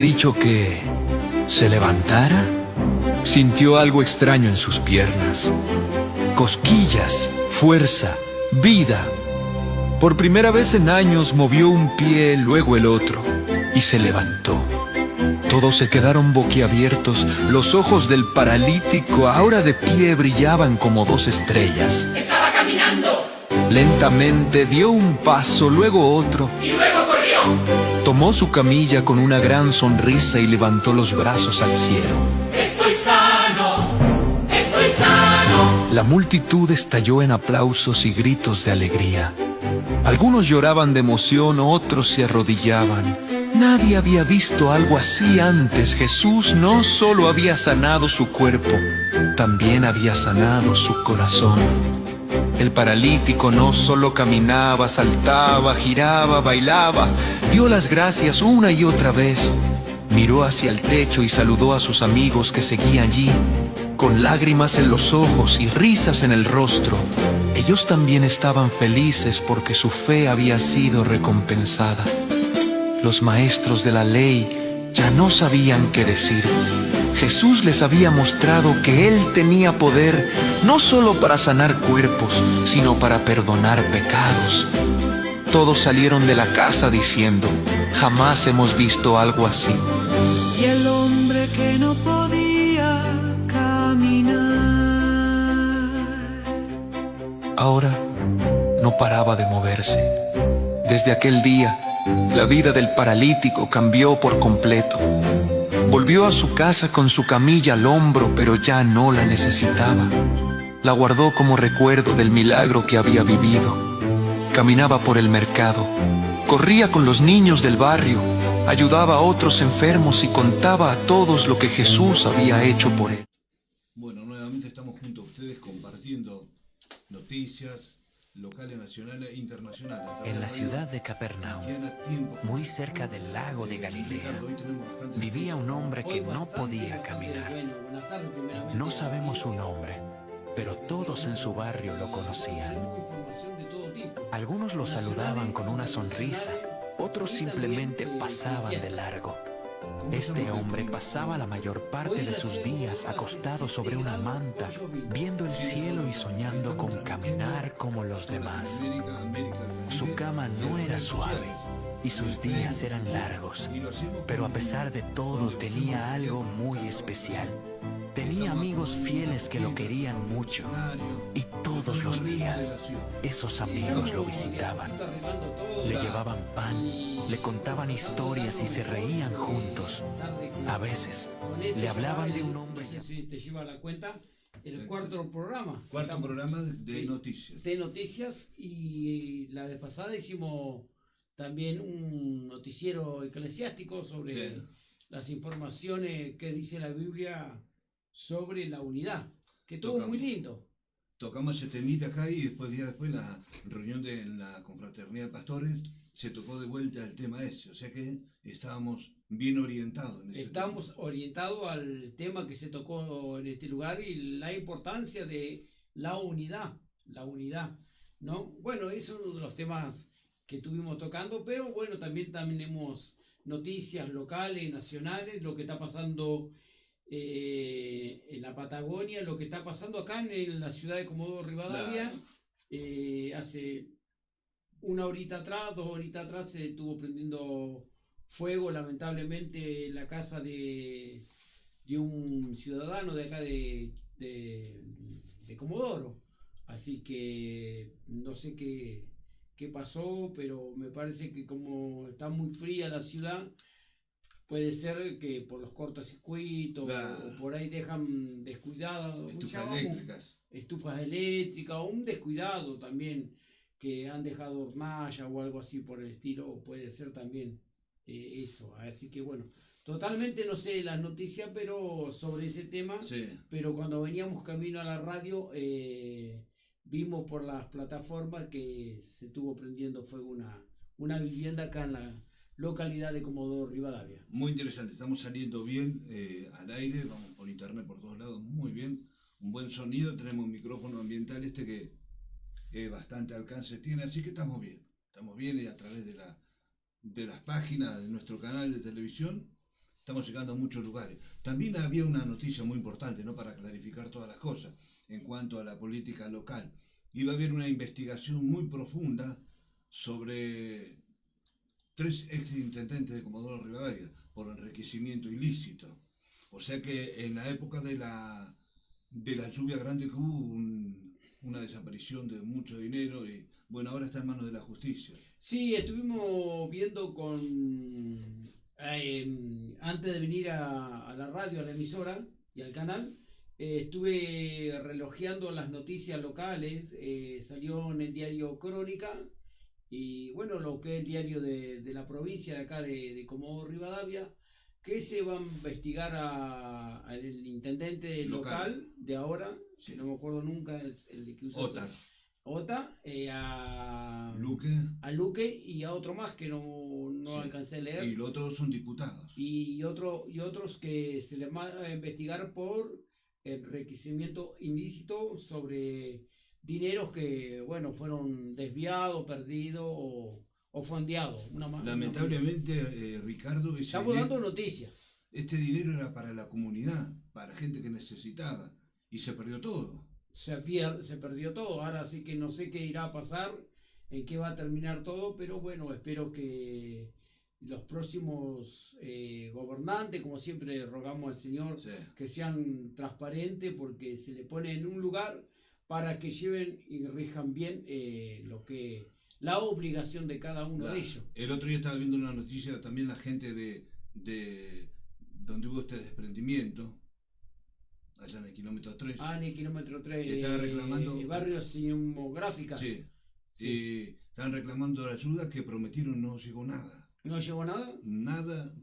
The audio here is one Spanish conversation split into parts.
Dicho que se levantara, sintió algo extraño en sus piernas. Cosquillas, fuerza, vida. Por primera vez en años movió un pie, luego el otro, y se levantó. Todos se quedaron boquiabiertos. Los ojos del paralítico, ahora de pie, brillaban como dos estrellas. ¡Estaba caminando! Lentamente dio un paso, luego otro. ¡Y luego corrió! Tomó su camilla con una gran sonrisa y levantó los brazos al cielo. ¡Estoy sano! ¡Estoy sano! La multitud estalló en aplausos y gritos de alegría. Algunos lloraban de emoción, otros se arrodillaban. Nadie había visto algo así antes. Jesús no solo había sanado su cuerpo, también había sanado su corazón. El paralítico no solo caminaba, saltaba, giraba, bailaba, dio las gracias una y otra vez. Miró hacia el techo y saludó a sus amigos que seguían allí, con lágrimas en los ojos y risas en el rostro. Ellos también estaban felices porque su fe había sido recompensada. Los maestros de la ley ya no sabían qué decir. Jesús les había mostrado que Él tenía poder no solo para sanar cuerpos, sino para perdonar pecados. Todos salieron de la casa diciendo: jamás hemos visto algo así. Y el hombre que no podía caminar, Ahora no paraba de moverse. Desde aquel día, la vida del paralítico cambió por completo. Volvió a su casa con su camilla al hombro, pero ya no la necesitaba. La guardó como recuerdo del milagro que había vivido. Caminaba por el mercado, corría con los niños del barrio, ayudaba a otros enfermos y contaba a todos lo que Jesús había hecho por él. Bueno, nuevamente estamos junto a ustedes compartiendo noticias locales, nacionales e internacionales. En la ciudad de Capernaum, muy cerca del lago de Galilea, vivía un hombre que no podía caminar. No sabemos su nombre, pero todos en su barrio lo conocían. Algunos lo saludaban con una sonrisa, otros simplemente pasaban de largo. Este hombre pasaba la mayor parte de sus días acostado sobre una manta, viendo el cielo y soñando con caminar como los demás. Su cama no era suave y sus días eran largos, pero a pesar de todo tenía algo muy especial. Tenía amigos fieles que lo querían mucho y todos los días esos amigos lo visitaban. Le llevaban pan, le contaban historias y se reían juntos. A veces le hablaban de un hombre. Si te lleva la cuenta, el cuarto programa. Cuarto programa de noticias. De noticias, y la vez pasada hicimos también un noticiero eclesiástico sobre las informaciones que dice la Biblia sobre la unidad, que estuvo muy lindo. Tocamos ese temita acá y días después la reunión de la confraternidad de pastores se tocó de vuelta el tema ese, o sea que estábamos bien orientados en ese Estamos tema. orientados al tema que se tocó en este lugar y la importancia de la unidad, ¿no? Bueno, es uno de los temas que estuvimos tocando, pero bueno, también tenemos noticias locales, nacionales, lo que está pasando en la Patagonia, lo que está pasando acá en la ciudad de Comodoro Rivadavia. Hace una horita atrás, 2 horitas atrás, se estuvo prendiendo fuego lamentablemente en la casa de un ciudadano de acá de Comodoro. Así que no sé qué pasó, pero me parece que como está muy fría la ciudad, puede ser que por los cortocircuitos o por ahí dejan descuidadas estufas eléctricas, o un descuidado también que han dejado hornalla o algo así por el estilo, puede ser también eso. Así que bueno, totalmente no sé las noticias pero sobre ese tema, pero cuando veníamos camino a la radio vimos por las plataformas que se estuvo prendiendo fuego una vivienda acá en la localidad de Comodoro Rivadavia. Muy interesante, estamos saliendo bien al aire, vamos por internet por todos lados, muy bien, un buen sonido, tenemos un micrófono ambiental que bastante alcance tiene, así que estamos bien y a través de las páginas de nuestro canal de televisión estamos llegando a muchos lugares. También había una noticia muy importante, ¿no? Para clarificar todas las cosas en cuanto a la política local. Iba a haber una investigación muy profunda sobre 3 exintendentes de Comodoro Rivadavia por enriquecimiento ilícito. O sea que en la época de la lluvia grande que hubo una desaparición de mucho dinero y bueno, ahora está en manos de la justicia. Sí, estuvimos viendo antes de venir a la radio, a la emisora y al canal, estuve relojeando las noticias locales, salió en el diario Crónica y bueno, lo que es el diario de la provincia de acá de Comodoro Rivadavia, que se va a investigar al intendente local de ahora, sí. No me acuerdo nunca, el de que usa Ota, a Luque y a otro más que no sí. Alcancé a leer. Y los otros son diputados. Y otros que se les va a investigar por enriquecimiento ilícito sobre dineros que, bueno, fueron desviados, perdidos o fondeados. Lamentablemente, Ricardo... Estamos dando noticias. Este dinero era para la comunidad, para gente que necesitaba, y se perdió todo. Se perdió todo, ahora sí que no sé qué irá a pasar, en qué va a terminar todo, pero bueno, espero que los próximos gobernantes, como siempre rogamos al Señor, sí. Que sean transparentes, porque se le pone en un lugar para que lleven y rijan bien la obligación de cada uno de ellos. El otro día estaba viendo una noticia, también la gente de donde hubo este desprendimiento, allá en el kilómetro 3. En el kilómetro 3. Estaba reclamando... barrio Cinemográfica. Sí. Y estaban reclamando la ayuda que prometieron, no llegó nada. ¿No llegó nada? Nada.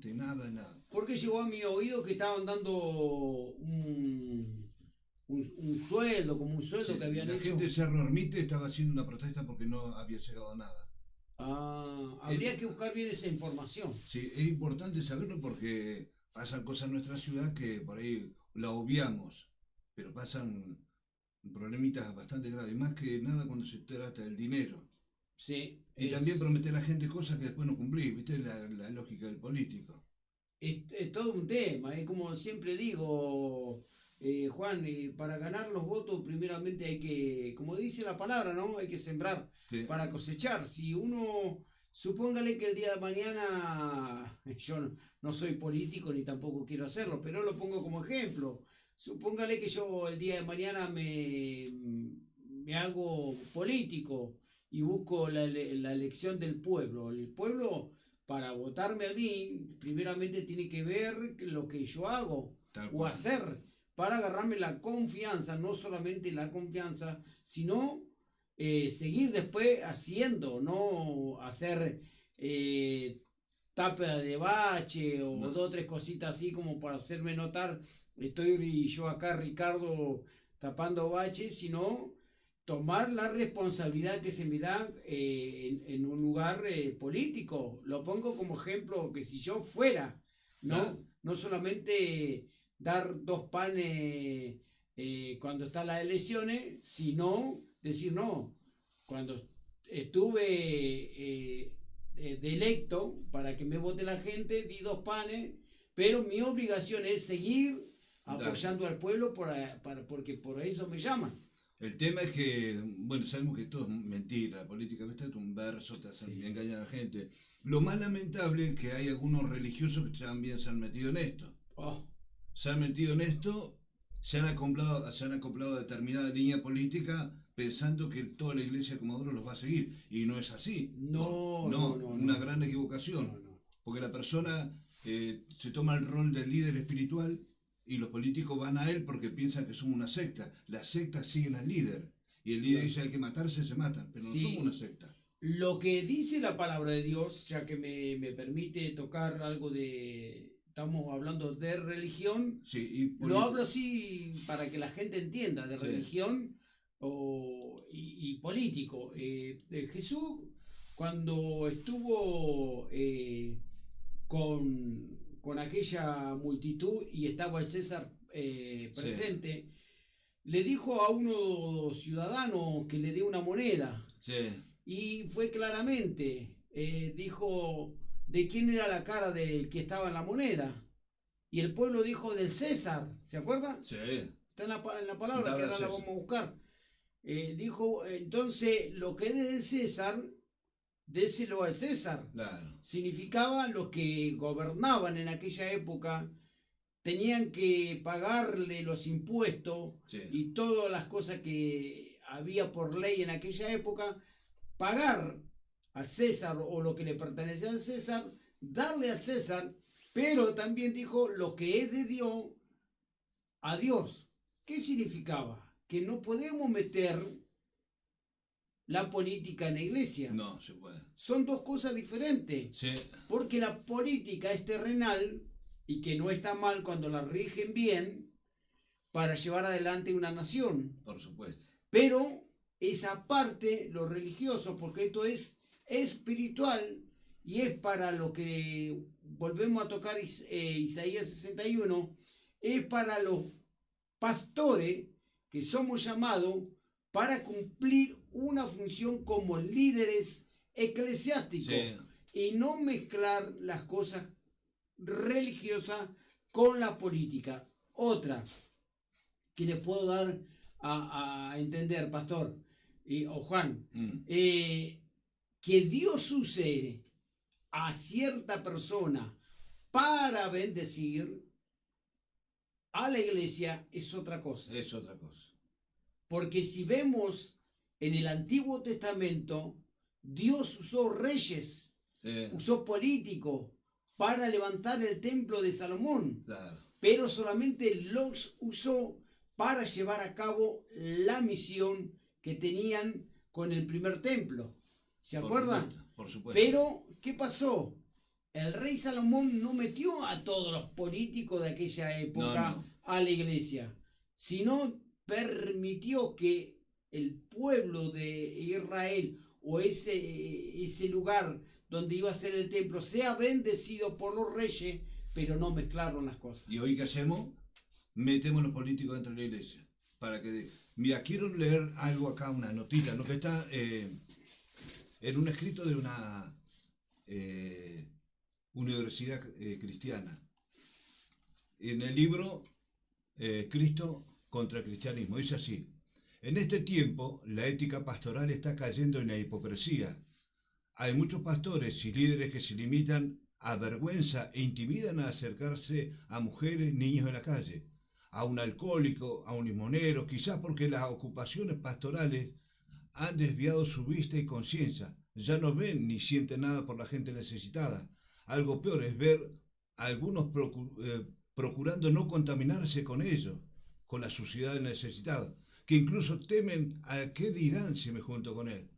Porque llegó a mi oído que estaban dando un sueldo, como un sueldo sí, que habían hecho. La gente de Cerro Ermite estaba haciendo una protesta porque no había llegado nada. Habría que buscar bien esa información. Sí, es importante saberlo porque pasan cosas en nuestra ciudad que por ahí la obviamos, pero pasan problemitas bastante graves, más que nada cuando se trata del dinero. Sí. Y también prometer a la gente cosas que después no cumplís, ¿viste? La lógica del político. Es todo un tema, es como siempre digo, Juan, para ganar los votos primeramente hay que, como dice la palabra, ¿no? Hay que sembrar sí. Para cosechar. Si uno, supóngale que el día de mañana, yo no soy político ni tampoco quiero hacerlo, pero lo pongo como ejemplo. Supóngale que yo el día de mañana me hago político y busco la elección del pueblo. El pueblo, para votarme a mí, primeramente tiene que ver lo que yo hago o hacer para agarrarme la confianza, no solamente la confianza, sino seguir después haciendo, no hacer tapa de bache o 2 o 3 cositas así como para hacerme notar, estoy yo acá, Ricardo, tapando baches, sino tomar la responsabilidad que se me da en un lugar político. Lo pongo como ejemplo, que si yo fuera, no solamente dar 2 panes cuando están las elecciones, sino decir no, cuando estuve de electo para que me vote la gente, di 2 panes, pero mi obligación es seguir apoyando al pueblo porque por eso me llaman. El tema es que, bueno, sabemos que todo es mentira, la política es un verso, engañan a la gente. Lo más lamentable es que hay algunos religiosos que también se han metido en esto. Se han metido en esto, se han acoplado a determinada línea política pensando que toda la iglesia de Comodoro los va a seguir. Y no es así. No, una gran equivocación. Porque la persona se toma el rol del líder espiritual y los políticos van a él porque piensan que somos una secta. Las sectas siguen al líder. Y el líder dice hay que matarse, se matan. Pero no somos una secta. Lo que dice la palabra de Dios, ya que me permite tocar algo de... Estamos hablando de religión. Sí, lo hablo así para que la gente entienda, de religión y político. Jesús, cuando estuvo con aquella multitud y estaba el César presente, le dijo a uno ciudadano que le dé una moneda. Y fue claramente, dijo... ¿De quién era la cara del que estaba en la moneda? y el pueblo dijo del César, ¿se acuerda? Sí. Está en la palabra, Dale que ahora la César. vamos a buscar. Dijo, entonces, lo que es del César, déselo al César. Claro. Significaba los que gobernaban en aquella época tenían que pagarle los impuestos Sí. y todas las cosas que había por ley en aquella época, pagar al César o lo que le pertenecía al César, darle al César, pero también dijo lo que es de Dios a Dios. ¿Qué significaba? Que no podemos meter la política en la iglesia. No, se puede. Son dos cosas diferentes. Sí. Porque la política es terrenal y que no está mal cuando la rigen bien para llevar adelante una nación. Por supuesto. Pero esa parte, lo religioso, porque esto es espiritual y es para lo que volvemos a tocar Isaías 61, es para los pastores que somos llamados para cumplir una función como líderes eclesiásticos. Sí. Y no mezclar las cosas religiosas con la política. Otra que le puedo dar a entender, pastor o Juan, que Dios use a cierta persona para bendecir a la iglesia es otra cosa. Es otra cosa. Porque si vemos en el Antiguo Testamento, Dios usó reyes, Sí. usó políticos para levantar el templo de Salomón, Claro. pero solamente los usó para llevar a cabo la misión que tenían con el primer templo. ¿Se acuerdan? Por supuesto. Pero, ¿qué pasó? El rey Salomón no metió a todos los políticos de aquella época No. a la iglesia, sino permitió que el pueblo de Israel o ese lugar donde iba a ser el templo sea bendecido por los reyes, pero no mezclaron las cosas. ¿Y hoy qué hacemos? Metemos los políticos dentro de la iglesia. Para que... Mira, quiero leer algo acá, una notita, ¿no? Que está en un escrito de una universidad cristiana. En el libro Cristo contra el cristianismo. Dice así: en este tiempo la ética pastoral está cayendo en la hipocresía. Hay muchos pastores y líderes que se limitan a vergüenza e intimidan a acercarse a mujeres, niños en la calle, a un alcohólico, a un limonero, quizás porque las ocupaciones pastorales han desviado su vista y conciencia. Ya no ven ni sienten nada por la gente necesitada. Algo peor es ver a algunos procurando no contaminarse con ellos, con la suciedad del necesitado, que incluso temen a qué dirán si me junto con él.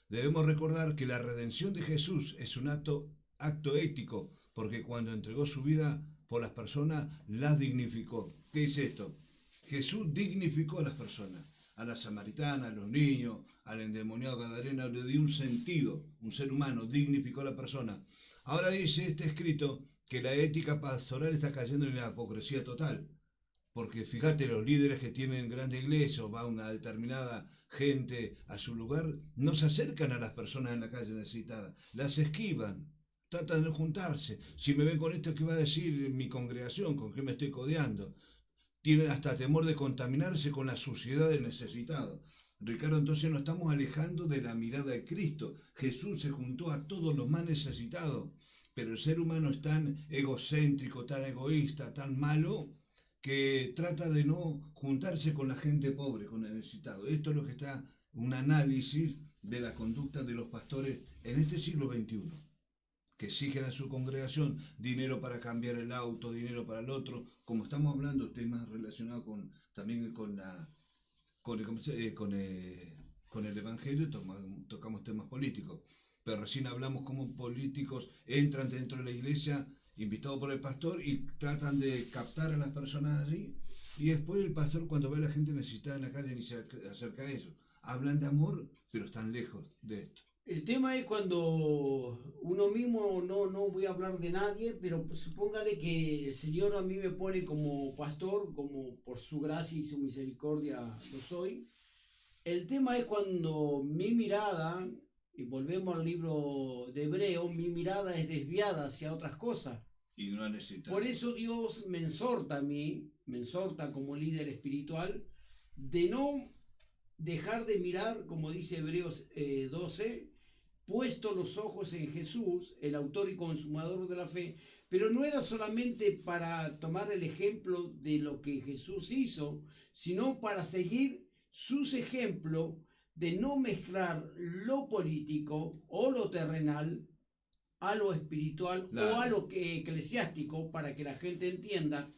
Debemos recordar que la redención de Jesús es un acto ético, porque cuando entregó su vida por las personas, las dignificó. ¿Qué es esto? Jesús dignificó a las personas, a la samaritana, a los niños, al endemoniado gadareno, le dio un sentido, un ser humano, dignificó a la persona. Ahora dice este escrito que la ética pastoral está cayendo en la hipocresía total. Porque fíjate, los líderes que tienen grande iglesia o va una determinada gente a su lugar, no se acercan a las personas en la calle necesitadas, las esquivan, tratan de no juntarse. Si me ven con esto, ¿qué va a decir mi congregación? ¿Con qué me estoy codeando? Tienen hasta temor de contaminarse con la suciedad del necesitado. Ricardo, entonces nos estamos alejando de la mirada de Cristo. Jesús se juntó a todos los más necesitados, pero el ser humano es tan egocéntrico, tan egoísta, tan malo, que trata de no juntarse con la gente pobre, con el necesitado. Esto es lo que está, un análisis de la conducta de los pastores en este siglo XXI, que exigen a su congregación dinero para cambiar el auto, dinero para el otro, como estamos hablando, temas relacionados también con el Evangelio, tocamos temas políticos, pero recién hablamos cómo políticos entran dentro de la iglesia invitados por el pastor y tratan de captar a las personas allí, y después el pastor, cuando ve a la gente necesitada en la calle, ni se acerca a ellos. Hablan de amor, pero están lejos de esto. El tema es cuando uno mismo, no voy a hablar de nadie, pero supóngale que el Señor a mí me pone como pastor, como por su gracia y su misericordia lo soy. El tema es cuando mi mirada, y volvemos al libro de Hebreo, mi mirada es desviada hacia otras cosas. Y no ha necesitado. Por eso Dios me exhorta a mí, me exhorta como líder espiritual, de no dejar de mirar, como dice Hebreos 12, puesto los ojos en Jesús, el autor y consumador de la fe, pero no era solamente para tomar el ejemplo de lo que Jesús hizo, sino para seguir sus ejemplos de no mezclar lo político o lo terrenal a lo espiritual, claro, o a lo eclesiástico, para que la gente entienda.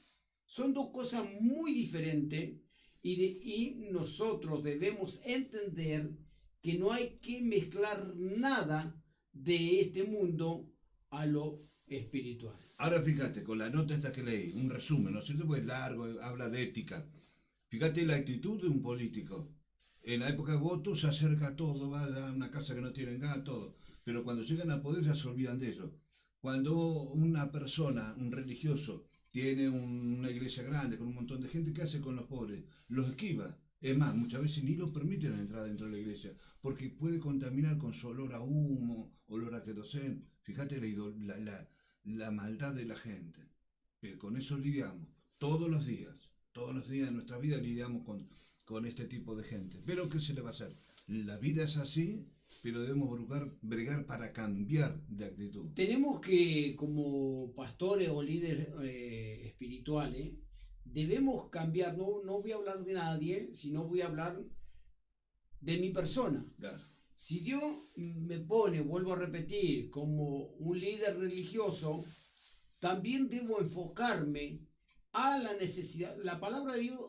Son dos cosas muy diferentes y nosotros debemos entender que no hay que mezclar nada de este mundo a lo espiritual. Ahora fíjate, con la nota esta que leí, un resumen, ¿no es cierto? Pues largo, habla de ética. Fíjate la actitud de un político. En la época de voto se acerca a todo, va a una casa que no tienen gas, todo. Pero cuando llegan al poder ya se olvidan de eso. Cuando una persona, un religioso, tiene una iglesia grande con un montón de gente, ¿qué hace con los pobres? Los esquiva. Es más, muchas veces ni los permiten entrar dentro de la iglesia, porque puede contaminar con su olor a humo, olor a querosén. Fíjate la maldad de la gente. Pero con eso lidiamos todos los días de nuestra vida lidiamos con este tipo de gente. Pero ¿qué se le va a hacer? La vida es así, pero debemos bregar para cambiar de actitud. Tenemos que, como pastores o líderes espirituales, debemos cambiar. No voy a hablar de nadie, sino voy a hablar de mi persona. Claro. Si Dios me pone, vuelvo a repetir, como un líder religioso, también debo enfocarme a la necesidad. La palabra de Dios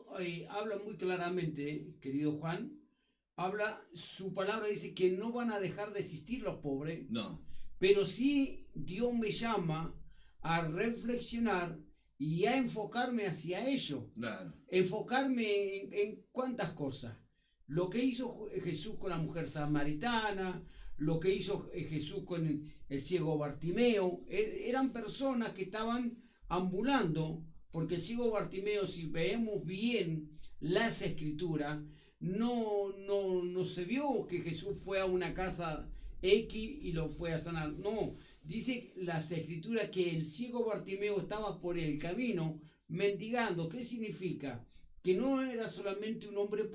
habla muy claramente, querido Juan, su palabra dice que no van a dejar de existir los pobres. No. Pero sí Dios me llama a reflexionar y a enfocarme hacia ello. Claro. Enfocarme en cuántas cosas. Lo que hizo Jesús con la mujer samaritana, lo que hizo Jesús con el ciego Bartimeo, eran personas que estaban ambulando, porque el ciego Bartimeo, si vemos bien las escrituras, no se vio que Jesús fue a una casa X y lo fue a sanar. No, dice las escrituras que el ciego Bartimeo estaba por el camino mendigando. ¿Qué significa? Que no era solamente un hombre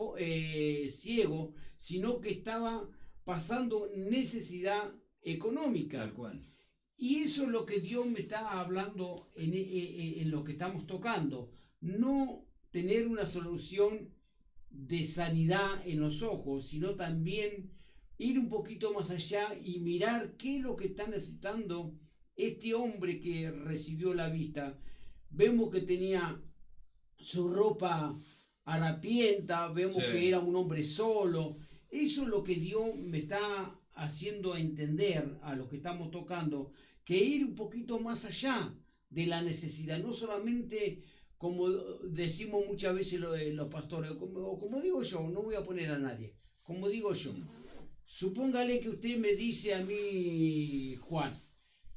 ciego, sino que estaba pasando necesidad económica. Tal cual. Y eso es lo que Dios me está hablando en lo que estamos tocando. No tener una solución de sanidad en los ojos, sino también ir un poquito más allá y mirar qué es lo que está necesitando este hombre que recibió la vista. Vemos que tenía su ropa harapienta, vemos que era un hombre solo. Eso es lo que Dios me está haciendo entender a lo que estamos tocando, que ir un poquito más allá de la necesidad, no solamente como decimos muchas veces los pastores, o como digo yo, no voy a poner a nadie, como digo yo. Supóngale que usted me dice a mí, Juan,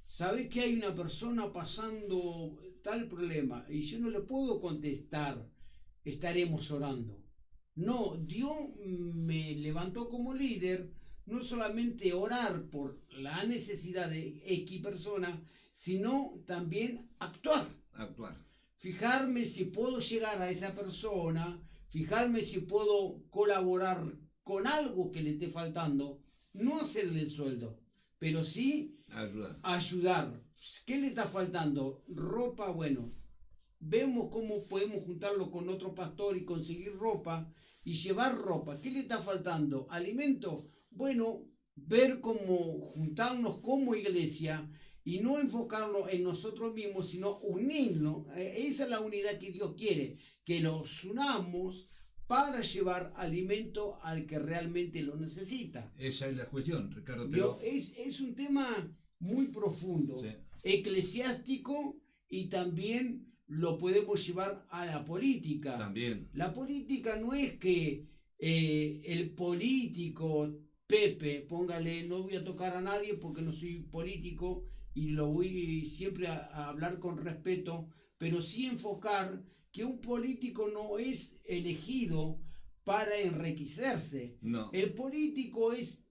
¿sabes que hay una persona pasando tal problema? Y yo no le puedo contestar, estaremos orando. No, Dios me levantó como líder, no solamente orar por la necesidad de X persona, sino también actuar. Fijarme si puedo llegar a esa persona, fijarme si puedo colaborar con algo que le esté faltando, no hacerle el sueldo, pero sí ayudar. ¿Qué le está faltando? Ropa, bueno, vemos cómo podemos juntarlo con otro pastor y conseguir ropa y llevar ropa. ¿Qué le está faltando? Alimento. Bueno, ver cómo juntarnos como iglesia y no enfocarnos en nosotros mismos, sino unirnos. Esa es la unidad que Dios quiere, que nos unamos para llevar alimento al que realmente lo necesita. Esa es la cuestión, Ricardo. Pero... Es un tema muy profundo, sí, eclesiástico, y también lo podemos llevar a la política. También. La política no es que el político Pepe, póngale, no voy a tocar a nadie porque no soy político y lo voy siempre a hablar con respeto, pero sí enfocar que un político no es elegido para enriquecerse. No. El político es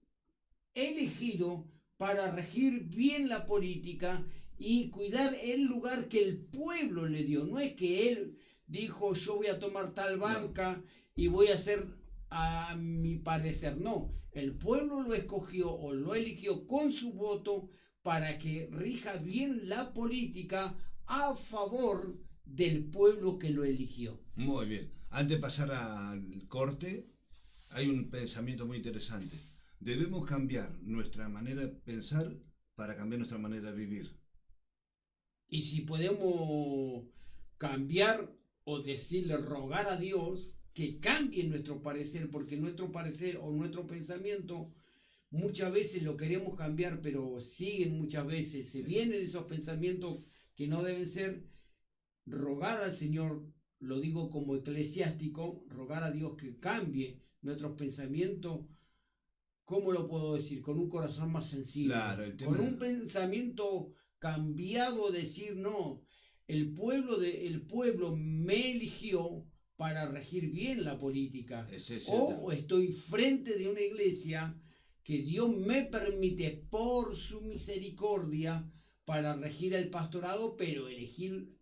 elegido para regir bien la política y cuidar el lugar que el pueblo le dio. No es que él dijo yo voy a tomar tal banca y voy a hacer a mi parecer. No, el pueblo lo escogió o lo eligió con su voto para que rija bien la política a favor del pueblo que lo eligió. Muy bien. Antes de pasar al corte, hay un pensamiento muy interesante. Debemos cambiar nuestra manera de pensar para cambiar nuestra manera de vivir. Y si podemos cambiar o decirle, rogar a Dios que cambie nuestro parecer, porque nuestro parecer o nuestro pensamiento muchas veces lo queremos cambiar, pero siguen muchas veces, se vienen esos pensamientos que no deben ser, rogar al Señor, lo digo como eclesiástico, rogar a Dios que cambie nuestros pensamientos. ¿Cómo lo puedo decir? Con un corazón más sensible, Claro, con un pensamiento cambiado, decir no, el pueblo me eligió para regir bien la política. O estoy frente de una iglesia que Dios me permite por su misericordia para regir el pastorado, pero elegir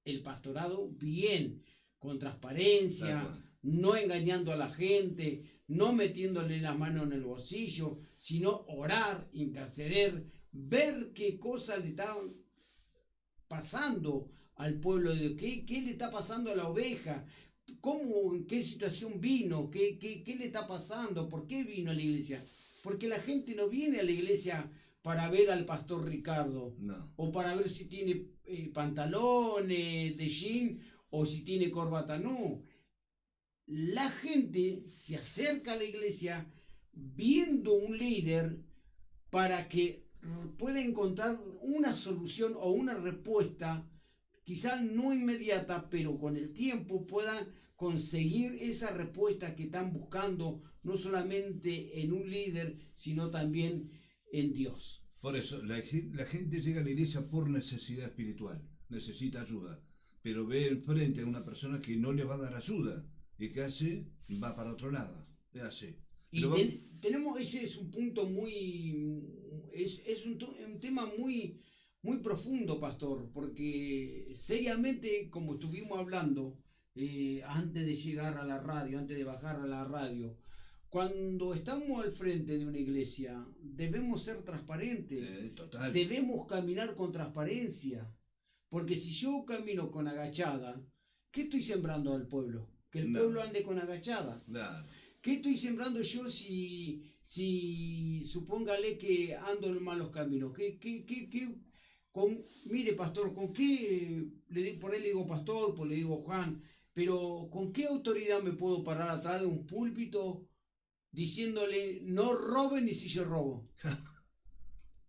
el pastorado bien, con transparencia, no engañando a la gente, no metiéndole la mano en el bolsillo, sino orar, interceder, ver qué cosa le está pasando al pueblo de Dios, qué le está pasando a la oveja, cómo, en qué situación vino, qué le está pasando, por qué vino a la iglesia. Porque la gente no viene a la iglesia para ver al pastor Ricardo, o para ver si tiene pantalones de jean o si tiene corbata, no. La gente se acerca a la iglesia viendo un líder para que pueda encontrar una solución o una respuesta, quizás no inmediata, pero con el tiempo pueda conseguir esa respuesta que están buscando, no solamente en un líder, sino también en Dios. Por eso, la gente llega a la iglesia por necesidad espiritual, necesita ayuda, pero ve enfrente a una persona que no le va a dar ayuda. ¿Y qué hace? Va para otro lado. ¿Qué hace? Y tenemos, ese es un punto muy, es un tema muy, muy profundo, pastor, porque seriamente, como estuvimos hablando antes de llegar a la radio, antes de bajar a la radio, cuando estamos al frente de una iglesia, debemos ser transparentes, total. Debemos caminar con transparencia, porque si yo camino con agachada, ¿qué estoy sembrando al pueblo? Que el pueblo ande con agachada. ¿Qué estoy sembrando yo si supóngale que ando en malos caminos? Mire, pastor, ¿con qué? Por ahí le digo pastor, por le digo Juan, pero ¿con qué autoridad me puedo parar atrás de un púlpito diciéndole no roben ni si yo robo?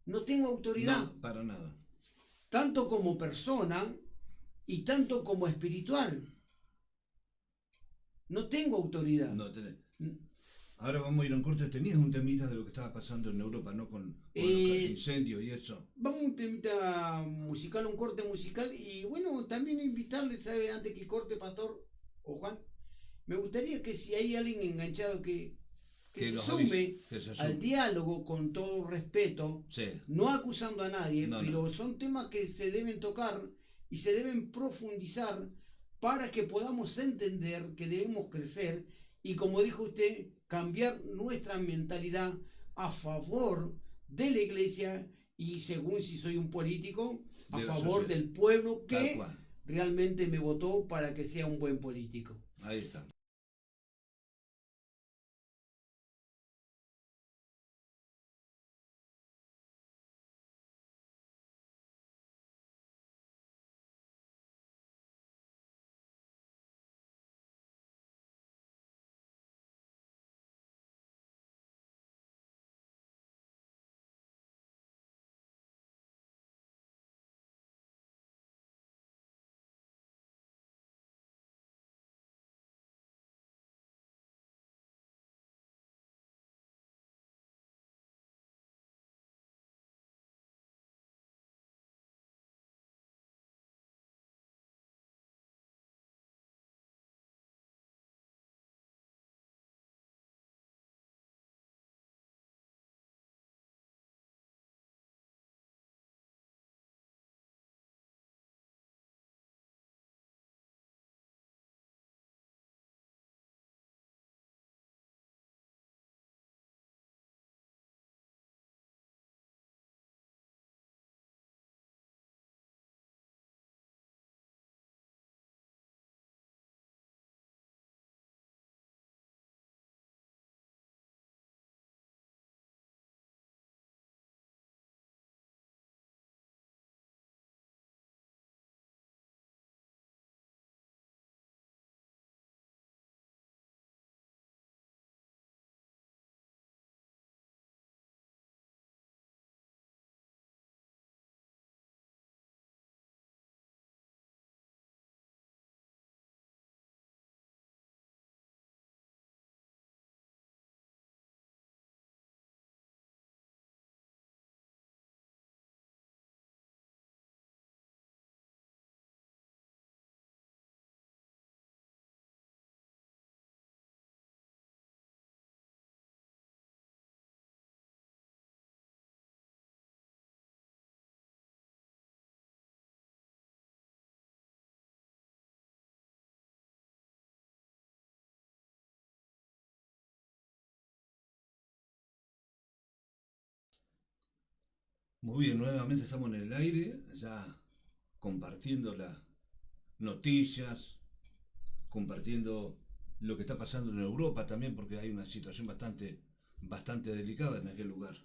No tengo autoridad. No, para nada. Tanto como persona y tanto como espiritual. No tengo autoridad. No tenés. Ahora vamos a ir a un corte. Tenías un temita de lo que estaba pasando en Europa, ¿no? Con los incendios y eso. Vamos a un temita musical, un corte musical. Y bueno, también invitarles, ¿sabe? Antes que corte, pastor o Juan, me gustaría que si hay alguien enganchado que se sume al diálogo con todo respeto, no acusando a nadie, pero son temas que se deben tocar y se deben profundizar para que podamos entender que debemos crecer y, como dijo usted, cambiar nuestra mentalidad a favor de la iglesia y, según si soy un político, a favor del pueblo que realmente me votó para que sea un buen político. Ahí está. Muy bien, nuevamente estamos en el aire, ya compartiendo las noticias, compartiendo lo que está pasando en Europa también, porque hay una situación bastante delicada en aquel lugar,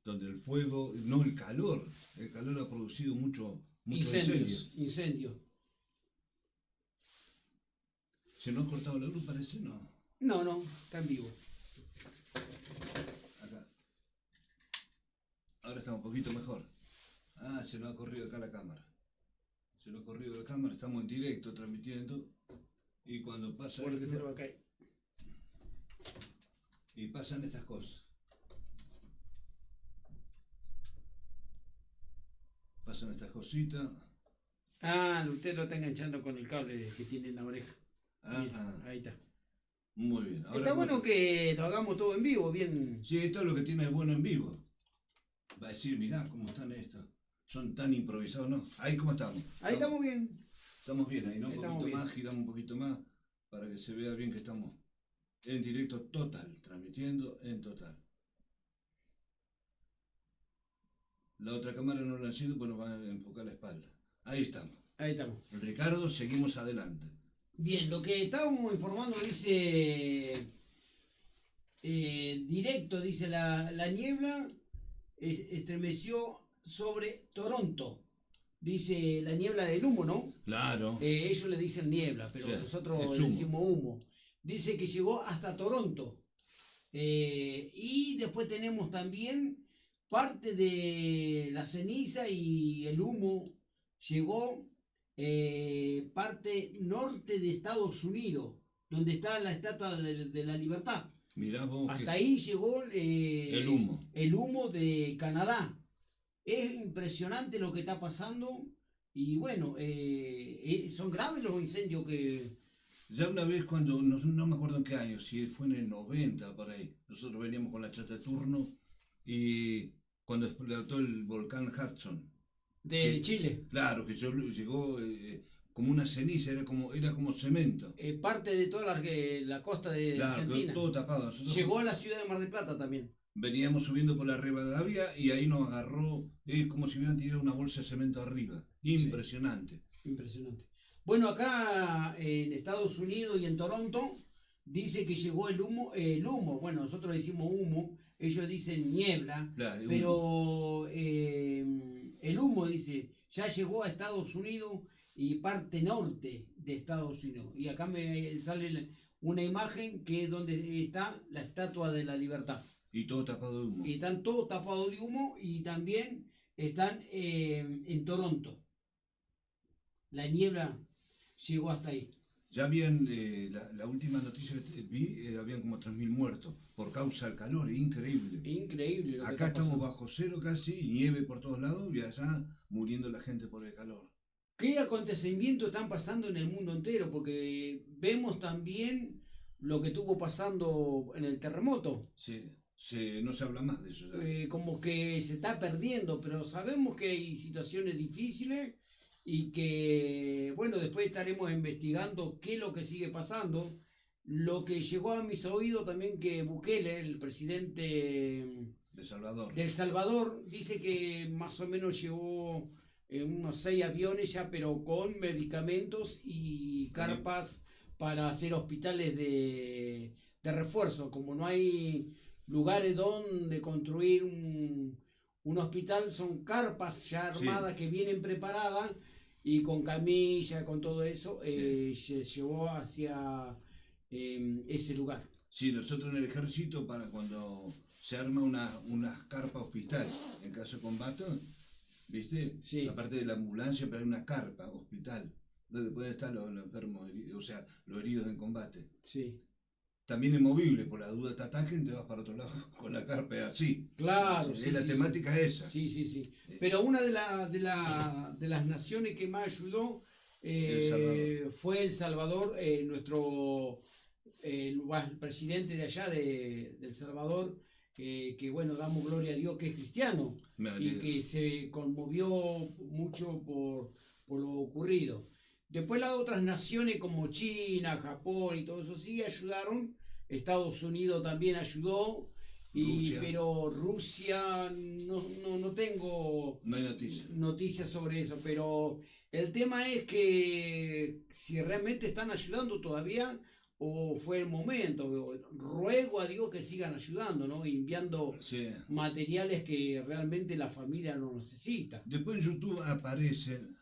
donde el fuego, no el calor ha producido mucho Incendios. ¿Se nos ha cortado la luz, parece? No. No, está en vivo. Acá. Ahora está un poquito mejor. Ah, se nos ha corrido acá la cámara. Estamos en directo transmitiendo. Y cuando pasa esto, y pasan estas cosas. Pasan estas cositas. Ah, usted lo está enganchando con el cable que tiene en la oreja. Ajá. Ahí está. Muy bien. Ahora está bueno que lo hagamos todo en vivo, bien. Sí, esto es lo que tiene de bueno en vivo. Va a decir, mirá cómo están estos. Son tan improvisados, ¿no? Ahí cómo estamos. Ahí estamos bien. Estamos bien, ahí, ¿no? Un Estamos poquito bien. más, giramos un poquito más para que se vea bien que estamos en directo total, transmitiendo en total. La otra cámara no la enciendo, pues nos va a enfocar la espalda. Ahí estamos. Ahí estamos. Ricardo, seguimos adelante. Bien, lo que estábamos informando dice directo, dice la niebla estremeció sobre Toronto. Dice la niebla del humo, ¿no? Claro. Ellos le dicen niebla, pero Sí, nosotros es le humo. decimos humo. Dice que llegó hasta Toronto. Y después tenemos también parte de la ceniza y el humo llegó parte norte de Estados Unidos, donde está la Estatua de la Libertad. Mirá vos. Hasta ahí llegó el humo. El humo de Canadá. Es impresionante lo que está pasando y bueno, son graves los incendios que... Ya una vez cuando, no me acuerdo en qué año, si fue en el 90 por ahí, nosotros veníamos con la chata Turno y cuando explotó el volcán Hudson. De Chile. Claro, que llegó como una ceniza, era como cemento. Parte de toda la costa de Claro, Argentina. todo tapado. Nosotros Llegó a la ciudad de Mar del Plata también. veníamos subiendo por la Rivadavia y ahí nos agarró, como si hubieran tirado una bolsa de cemento arriba. Impresionante. Sí, impresionante. Bueno, acá en Estados Unidos y en Toronto dice que llegó el humo. Bueno, nosotros decimos humo, ellos dicen niebla, Claro, pero el humo dice, ya llegó a Estados Unidos y parte norte de Estados Unidos. Y acá me sale una imagen que es donde está la Estatua de la Libertad. Y todo tapado de humo. Y están todos tapados de humo y también están en Toronto. La niebla llegó hasta ahí. Ya habían, la última noticia que vi, habían como 3.000 muertos por causa del calor, increíble. Increíble. Acá estamos bajo cero casi, nieve por todos lados y allá muriendo la gente por el calor. ¿Qué acontecimientos están pasando en el mundo entero? Porque vemos también lo que estuvo pasando en el terremoto. No se habla más de eso ya. Como que se está perdiendo, pero sabemos que hay situaciones difíciles y que, bueno, después estaremos investigando qué es lo que sigue pasando. Lo que llegó a mis oídos también que Bukele, el presidente del Salvador, dice que más o menos llevó unos 6 aviones ya, pero con medicamentos y carpas para hacer hospitales de refuerzo. Como no hay lugares donde construir un hospital, son carpas ya armadas que vienen preparadas y con camilla, con todo eso, se llevó hacia ese lugar. Sí, nosotros en el ejército, para cuando se arma unas carpas hospital en caso de combate, ¿viste? Sí. Aparte de la ambulancia, pero hay una carpa hospital donde pueden estar los enfermos, o sea, los heridos en combate. Sí. También es movible, por la duda te ataquen, te vas para otro lado con la carpa así. Claro, la temática es esa. Sí. Pero una de las naciones que más ayudó fue El Salvador, el presidente de allá de El Salvador, que bueno, damos gloria a Dios que es cristiano y que se conmovió mucho por lo ocurrido. Después las otras naciones como China, Japón y todo eso sí ayudaron. Estados Unidos también ayudó Pero Rusia no tengo no hay noticias sobre eso, pero el tema es que si realmente están ayudando todavía o fue el momento. Ruego a Dios que sigan ayudando, ¿no? Enviando materiales que realmente la familia no necesita. Después en YouTube aparecen,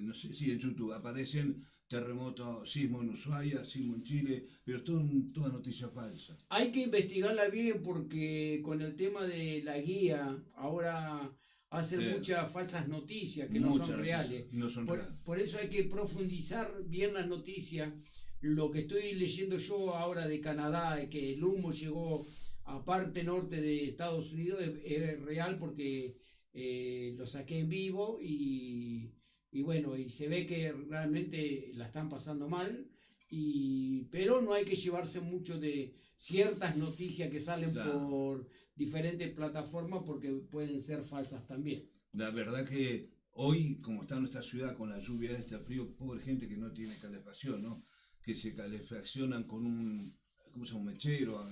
no sé si en YouTube aparecen terremotos, sismo en Ushuaia, sismo en Chile, pero toda noticia falsa. Hay que investigarla bien porque con el tema de la guía ahora hacen muchas falsas noticias que no son reales. Por eso hay que profundizar bien las noticias. Lo que estoy leyendo yo ahora de Canadá, que el humo llegó a parte norte de Estados Unidos, es real porque lo saqué en vivo y bueno, y se ve que realmente la están pasando mal, pero no hay que llevarse mucho de ciertas noticias que salen por diferentes plataformas porque pueden ser falsas también. La verdad que hoy, como está nuestra ciudad con la lluvia, este frío, pobre gente que no tiene calefacción, ¿no? Que se calefaccionan con un mechero,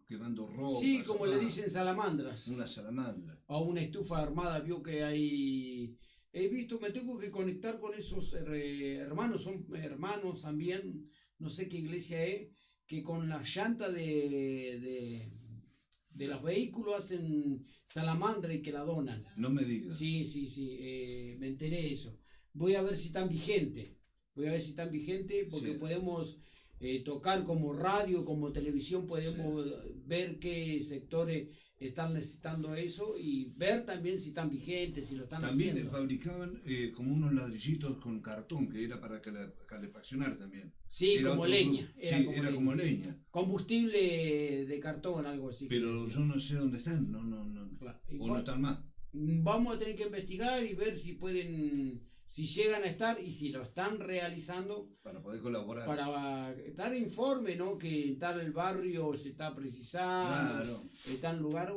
quemando ropa. Sí, como le dicen salamandras. Una salamandra. O una estufa armada, vio que hay... He visto, me tengo que conectar con esos hermanos, son hermanos también, no sé qué iglesia es, que con la llanta de los vehículos hacen salamandra y que la donan. No me digas. Sí, me enteré de eso. Voy a ver si están vigentes. Porque podemos tocar como radio, como televisión, podemos ver qué sectores están necesitando eso y ver también si están vigentes, si lo están haciendo. También fabricaban como unos ladrillitos con cartón, que era para calefaccionar también. Sí, era como leña. Era como leña. Combustible de cartón, algo así. Pero yo no sé dónde están, Claro. O no están más. Vamos a tener que investigar y ver si pueden... Si llegan a estar y si lo están realizando. Para poder colaborar. Para dar informe, ¿no? Que en tal barrio se está precisando. Claro. En tal lugar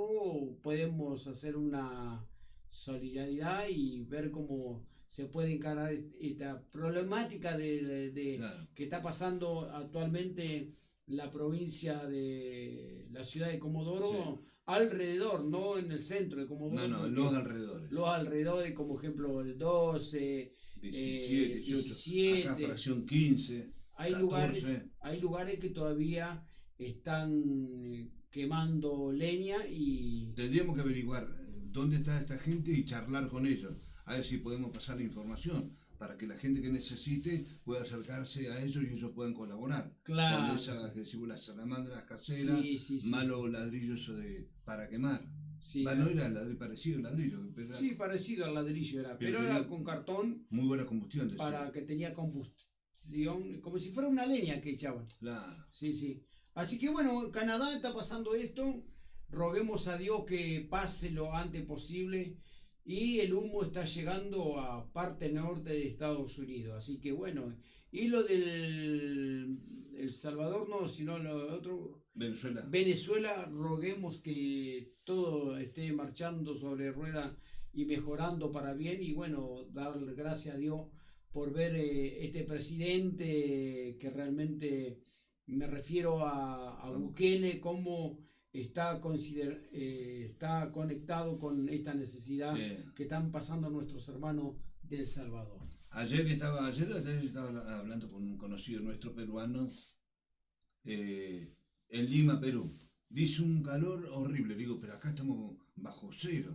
podemos hacer una solidaridad y ver cómo se puede encarar esta problemática que está pasando actualmente la provincia de la ciudad de Comodoro. Alrededor, no en el centro de Comodoro. No, los alrededores. Los alrededores, como ejemplo el 12, 17, 18, acá fracción 15, hay 14. Hay lugares que todavía están quemando leña y... Tendríamos que averiguar dónde está esta gente y charlar con ellos, a ver si podemos pasar la información, para que la gente que necesite pueda acercarse a ellos y ellos puedan colaborar. Claro. Con esas, que decimos, las salamandras caseras, malos ladrillos para quemar. Sí, no era ladrillo, parecido al ladrillo. Sí, parecido al ladrillo era, pero era con cartón. Muy buena combustión. Para que tenía combustión, como si fuera una leña que echaban. Claro. Sí. Así que bueno, Canadá está pasando esto, roguemos a Dios que pase lo antes posible. Y el humo está llegando a parte norte de Estados Unidos. Así que bueno, y lo del El Salvador no, sino lo otro, Venezuela, roguemos que todo esté marchando sobre rueda y mejorando para bien. Y bueno, darle gracias a Dios por ver este presidente que realmente me refiero a Bukele, cómo... Está conectado con esta necesidad que están pasando nuestros hermanos de El Salvador. Ayer estaba hablando con un conocido nuestro peruano en Lima, Perú. Dice un calor horrible. Digo, pero acá estamos bajo cero.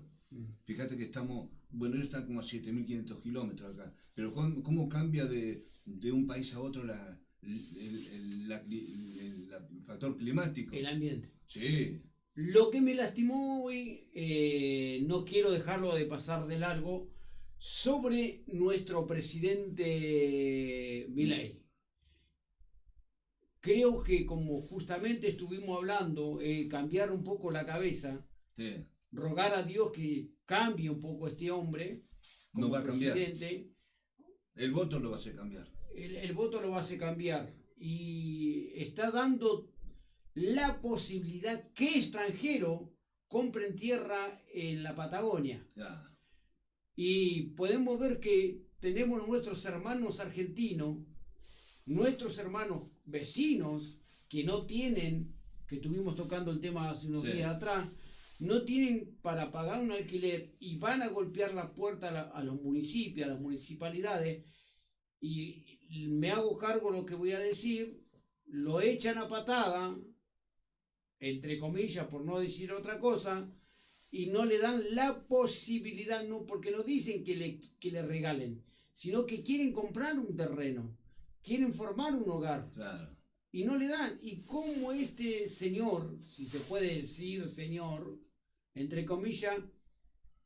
Fíjate que estamos, bueno, ellos están como a 7.500 kilómetros acá. Pero ¿cómo cambia de un país a otro el factor climático? El ambiente. Sí. Lo que me lastimó hoy, no quiero dejarlo de pasar de largo, sobre nuestro presidente Milei. Creo que como justamente estuvimos hablando, cambiar un poco la cabeza, rogar a Dios que cambie un poco este hombre. No va a cambiar. El voto lo va a hacer cambiar. El voto lo va a hacer cambiar. Y está dando la posibilidad que extranjeros compren tierra en la Patagonia. Y podemos ver que tenemos nuestros hermanos argentinos, nuestros hermanos vecinos que no tienen que estuvimos tocando el tema hace unos Sí. días atrás, no tienen para pagar un alquiler y van a golpear la puerta a los municipios, a las municipalidades, y me hago cargo de lo que voy a decir, lo echan a patada, entre comillas, por no decir otra cosa, y no le dan la posibilidad, no, porque no dicen que le regalen, sino que quieren comprar un terreno, quieren formar un hogar. Claro. Y no le dan. Y como este señor, si se puede decir señor, entre comillas,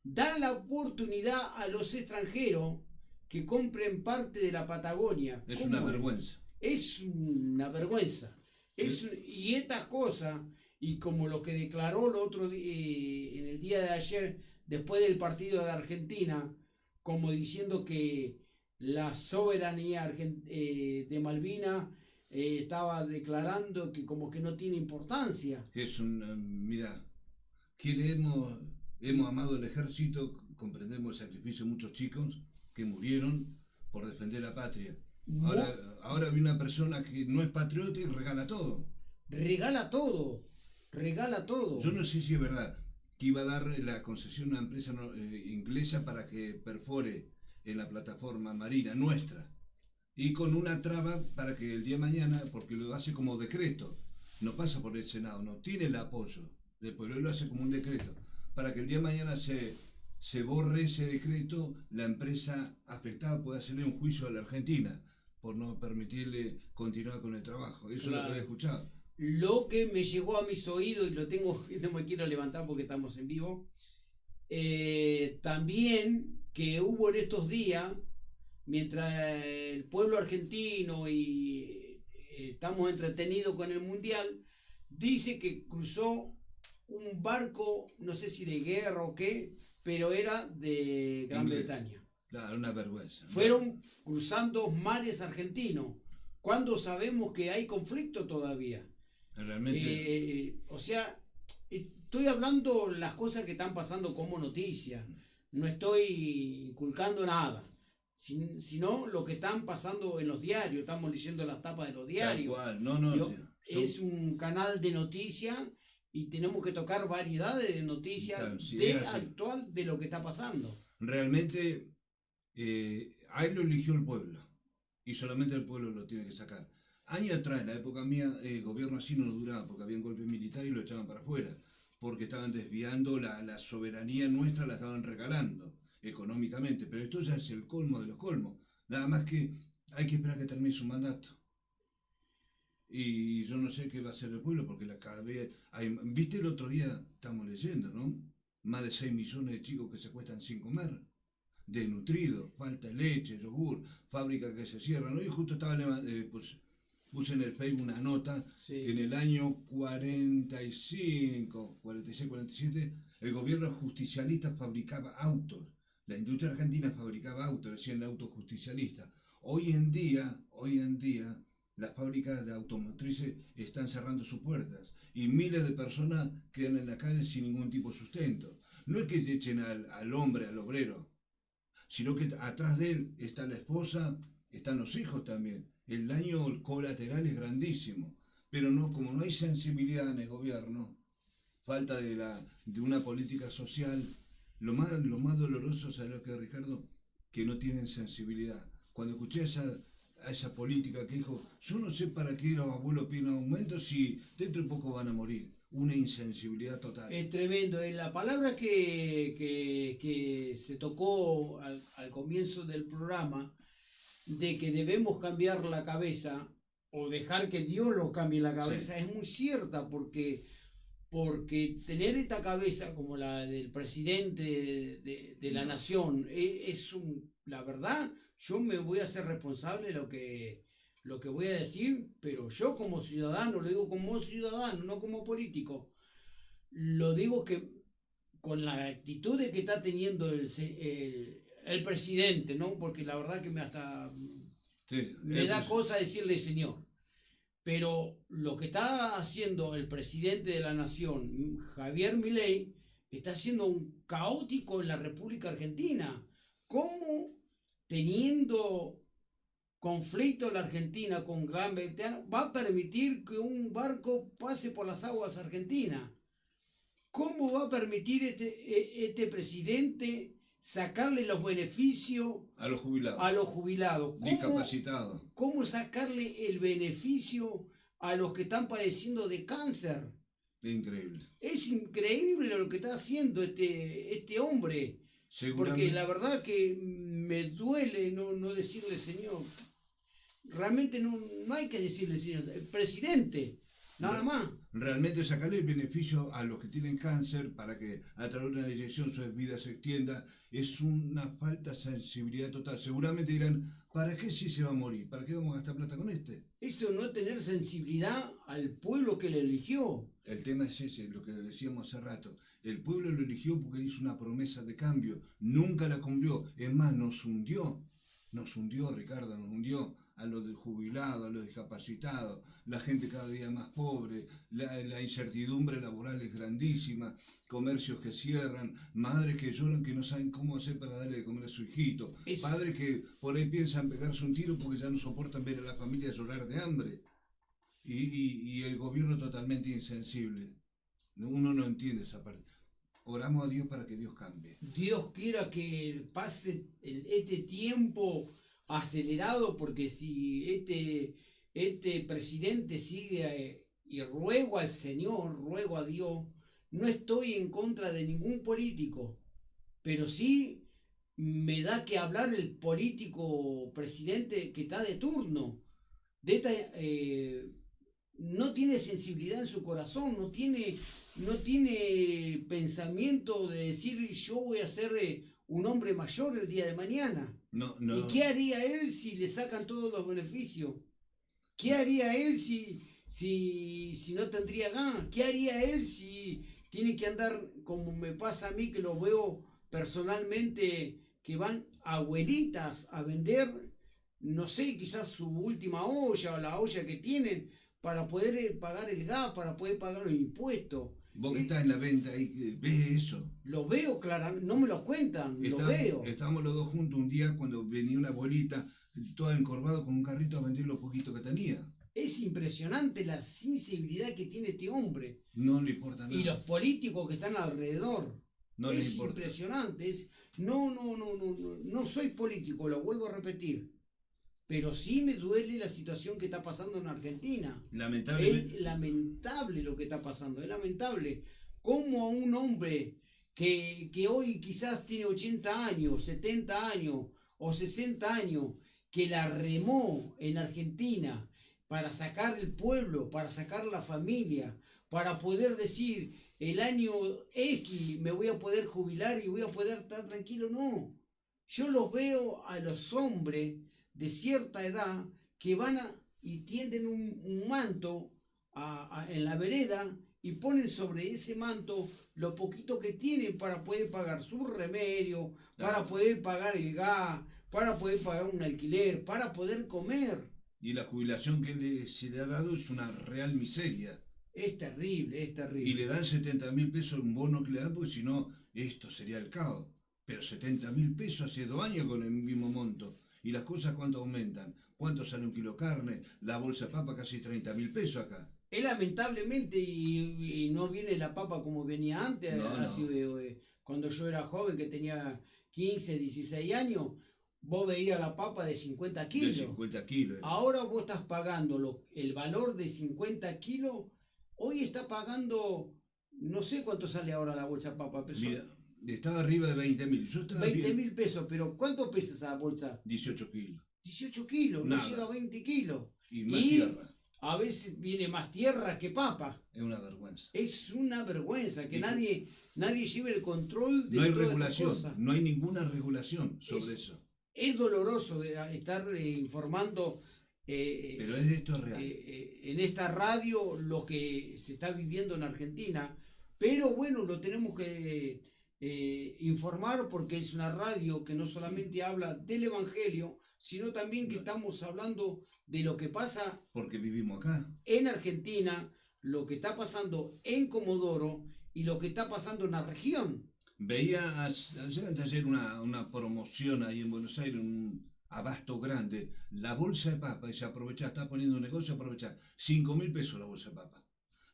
da la oportunidad a los extranjeros que compren parte de la Patagonia. Es ¿Cómo una vergüenza. Es una vergüenza. Y estas cosas, y como lo que declaró el otro en el día de ayer, después del partido de Argentina, como diciendo que la soberanía de Malvinas estaba declarando que como que no tiene importancia. Es mira, quienes hemos amado el ejército, comprendemos el sacrificio de muchos chicos que murieron por defender la patria. Ahora vi una persona que no es patriota y regala todo. Regala todo, regala todo. Yo no sé si es verdad que iba a dar la concesión a una empresa inglesa para que perfore en la plataforma marina nuestra, y con una traba para que el día de mañana, porque lo hace como decreto, no pasa por el Senado, no tiene el apoyo del pueblo, lo hace como un decreto, para que el día de mañana se borre ese decreto, la empresa afectada pueda hacerle un juicio a la Argentina por no permitirle continuar con el trabajo. Eso Claro. es lo que había escuchado. Lo que me llegó a mis oídos, y lo tengo, no me quiero levantar porque estamos en vivo, también que hubo en estos días, mientras el pueblo argentino y estamos entretenidos con el mundial, dice que cruzó un barco, no sé si de guerra o qué, pero era de Gran Inglés. Bretaña. Claro, una vergüenza. Fueron cruzando mares argentinos, cuando sabemos que hay conflicto todavía. Realmente. O sea, estoy hablando las cosas que están pasando como noticia, no estoy inculcando nada, sino lo que están pasando en los diarios, estamos leyendo las tapas de los diarios. Tal cual. No, Digo, es un canal de noticias y tenemos que tocar variedades de noticias Claro, sí, de es así. actual de lo que está pasando. Realmente, a él lo eligió el pueblo y solamente el pueblo lo tiene que sacar. Años atrás, en la época mía, el gobierno así no duraba porque había un golpe militar y lo echaban para afuera, porque estaban desviando la soberanía nuestra, la estaban regalando económicamente. Pero esto ya es el colmo de los colmos. Nada más que hay que esperar que termine su mandato. Y yo no sé qué va a hacer el pueblo, porque cada vez viste el otro día, estamos leyendo, ¿no? Más de 6 millones de chicos que se acuestan sin comer, desnutridos, falta de leche, yogur, fábricas que se cierran. Hoy justo estaba puse en el Facebook una nota Sí. que en el año 45, 46, 47, el gobierno justicialista fabricaba autos. La industria argentina fabricaba autos, decían el auto justicialista. Hoy en día, las fábricas de automotrices están cerrando sus puertas y miles de personas quedan en la calle sin ningún tipo de sustento. No es que echen al hombre, al obrero, sino que atrás de él está la esposa, están los hijos también. El daño colateral es grandísimo, pero no, como no hay sensibilidad en el gobierno, falta de una política social, lo más doloroso, ¿sabes lo que es, Ricardo? Que no tienen sensibilidad. Cuando escuché a esa política que dijo, yo no sé para qué los abuelos piden aumento si dentro de poco van a morir. Una insensibilidad total. Es tremendo. La palabra que se tocó al comienzo del programa, de que debemos cambiar la cabeza o dejar que Dios lo cambie la cabeza, sí, es muy cierta, porque tener esta cabeza como la del presidente de la nación la verdad, yo me voy a hacer responsable de lo que voy a decir, pero yo como ciudadano, lo digo como ciudadano, no como político, lo digo que con la actitud que está teniendo el presidente, ¿no? Porque la verdad que me da cosa decirle señor. Pero lo que está haciendo el presidente de la nación, Javier Milei, está siendo un caótico en la República Argentina. ¿Cómo teniendo conflicto en la Argentina con Gran Bretaña va a permitir que un barco pase por las aguas argentinas. ¿Cómo va a permitir este presidente sacarle los beneficios a los jubilados? A los jubilados. Discapacitados. ¿Cómo sacarle el beneficio a los que están padeciendo de cáncer? Es increíble. Es increíble lo que está haciendo este hombre. Porque la verdad que me duele no decirle señor. Realmente no hay que decirle señor. El presidente. Nada más. Realmente sacarle el beneficio a los que tienen cáncer para que a través de una inyección su vida se extienda es una falta de sensibilidad total. Seguramente dirán, ¿para qué si se va a morir? ¿Para qué vamos a gastar plata con este? Eso no es tener sensibilidad al pueblo que le eligió. El tema es ese, lo que decíamos hace rato. El pueblo lo eligió porque hizo una promesa de cambio. Nunca la cumplió. Es más, nos hundió. Nos hundió, Ricardo, nos hundió a los jubilados, a los discapacitados, la gente cada día más pobre, la incertidumbre laboral es grandísima, comercios que cierran, madres que lloran que no saben cómo hacer para darle de comer a su hijito, padres que por ahí piensan pegarse un tiro porque ya no soportan ver a la familia llorar de hambre, y el gobierno totalmente insensible. Uno no entiende esa parte. Oramos a Dios para que Dios cambie. Dios quiera que pase este tiempo acelerado, porque si este presidente sigue, y ruego al Señor, ruego a Dios, no estoy en contra de ningún político, pero sí me da que hablar el político presidente que está de turno. No tiene sensibilidad en su corazón, no tiene pensamiento de decir yo voy a ser un hombre mayor el día de mañana. No. ¿Y qué haría él si le sacan todos los beneficios? ¿Qué haría él si no tendría ganas? ¿Qué haría él si tiene que andar como me pasa a mí, que lo veo personalmente, que van abuelitas a vender, no sé, quizás su última olla o la olla que tienen para poder pagar el gas, para poder pagar los impuestos? Vos que estás en la venta y ves eso. Lo veo claramente, no me lo cuentan, lo veo. Estábamos los dos juntos un día cuando venía una abuelita, toda encorvada con un carrito a vender lo poquito que tenía. Es impresionante la sensibilidad que tiene este hombre. No le importa nada. Y los políticos que están alrededor. No les importa. Es impresionante. No soy político, lo vuelvo a repetir. Pero sí me duele la situación que está pasando en Argentina. Lamentablemente. Es lamentable lo que está pasando, es lamentable. Como a un hombre que hoy quizás tiene 80 años, 70 años o 60 años, que la remó en Argentina para sacar el pueblo, para sacar la familia, para poder decir el año X me voy a poder jubilar y voy a poder estar tranquilo. No, yo los veo a los hombres de cierta edad que van y tienden un manto en la vereda y ponen sobre ese manto lo poquito que tienen para poder pagar su remedio, para poder pagar el gas, para poder pagar un alquiler, para poder comer. Y la jubilación que se le ha dado es una real miseria. Es terrible, es terrible. Y le dan 70.000 pesos un bono que le dan, porque si no, esto sería el caos. Pero 70.000 pesos hace 2 años con el mismo monto. ¿Y las cosas cuánto aumentan? ¿Cuánto sale un kilo de carne? La bolsa de papa casi 30.000 pesos acá. Es lamentablemente, y no viene la papa como venía antes. Cuando yo era joven, que tenía 15, 16 años, vos veías la papa de 50 kilos. De 50 kilos. Ahora vos estás pagando el valor de 50 kilos. Hoy está pagando, no sé cuánto sale ahora la bolsa de papa. Pero mira, estaba arriba de 20.000. 20.000 pesos, pero ¿cuánto pesa esa bolsa? 18 kilos. 18 kilos, nada. No llega a 20 kilos. Y más tierra. A veces viene más tierra que papa. Es una vergüenza. Es una vergüenza que nadie lleve el control de no hay todas regulación, estas cosas. no hay ninguna regulación sobre eso. Es doloroso de estar informando. Pero esto es real. En esta radio lo que se está viviendo en Argentina, pero bueno, lo tenemos que informar porque es una radio que no solamente habla del Evangelio, sino también que estamos hablando de lo que pasa porque vivimos acá en Argentina, lo que está pasando en Comodoro y lo que está pasando en la región. Veía ayer una promoción ahí en Buenos Aires, abasto grande, la bolsa de papa, y se aprovecha, está poniendo un negocio, aprovecha 5.000 pesos la bolsa de papa.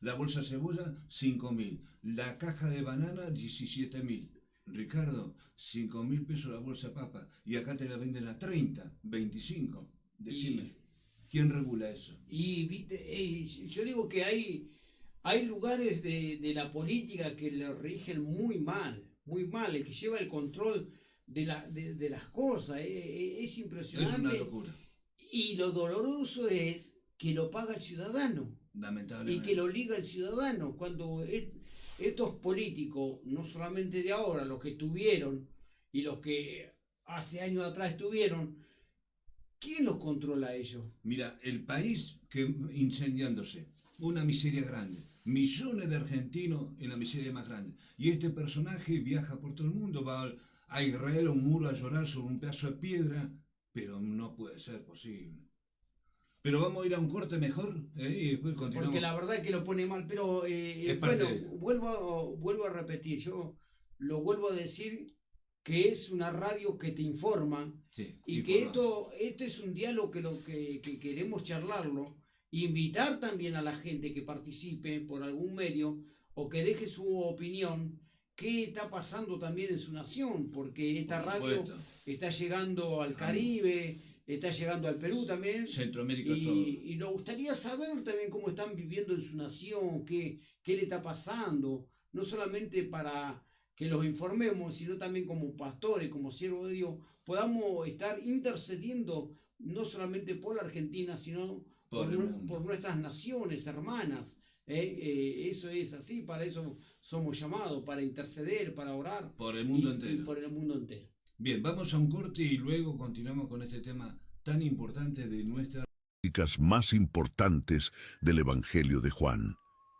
La bolsa de cebolla, 5.000. La caja de banana, 17.000. Ricardo, 5.000 pesos la bolsa de papa. Y acá te la venden a 30, 25. Decime, ¿quién regula eso? Y viste, yo digo que hay lugares de la política que le rigen muy mal, el que lleva el control de las cosas, es impresionante. Es una locura. Y lo doloroso es que lo paga el ciudadano. Lamentablemente. Y que lo liga el ciudadano. Cuando estos políticos, no solamente de ahora, los que estuvieron y los que hace años atrás estuvieron, ¿quién los controla a ellos? Mira, el país que incendiándose, una miseria grande, millones de argentinos en la miseria más grande. Y este personaje viaja por todo el mundo, va a Israel a un muro a llorar sobre un pedazo de piedra, pero no puede ser posible. Pero vamos a ir a un corte mejor y después continuamos. Porque la verdad es que lo pone mal, pero vuelvo a repetir, yo lo vuelvo a decir, que es una radio que te informa, sí, y que esto es un diálogo que queremos charlarlo, invitar también a la gente que participe por algún medio o que deje su opinión, qué está pasando también en su nación, porque esta radio está llegando al Caribe, está llegando al Perú también, Centroamérica, y nos gustaría saber también cómo están viviendo en su nación, qué le está pasando, no solamente para que los informemos, sino también como pastores, como siervos de Dios, podamos estar intercediendo no solamente por la Argentina, sino por nuestras naciones hermanas. Eso es así, para eso somos llamados, para interceder, para orar. Por el mundo entero. Y por el mundo entero. Bien, vamos a un corte y luego continuamos con este tema tan importante de nuestras más importantes del Evangelio de Juan.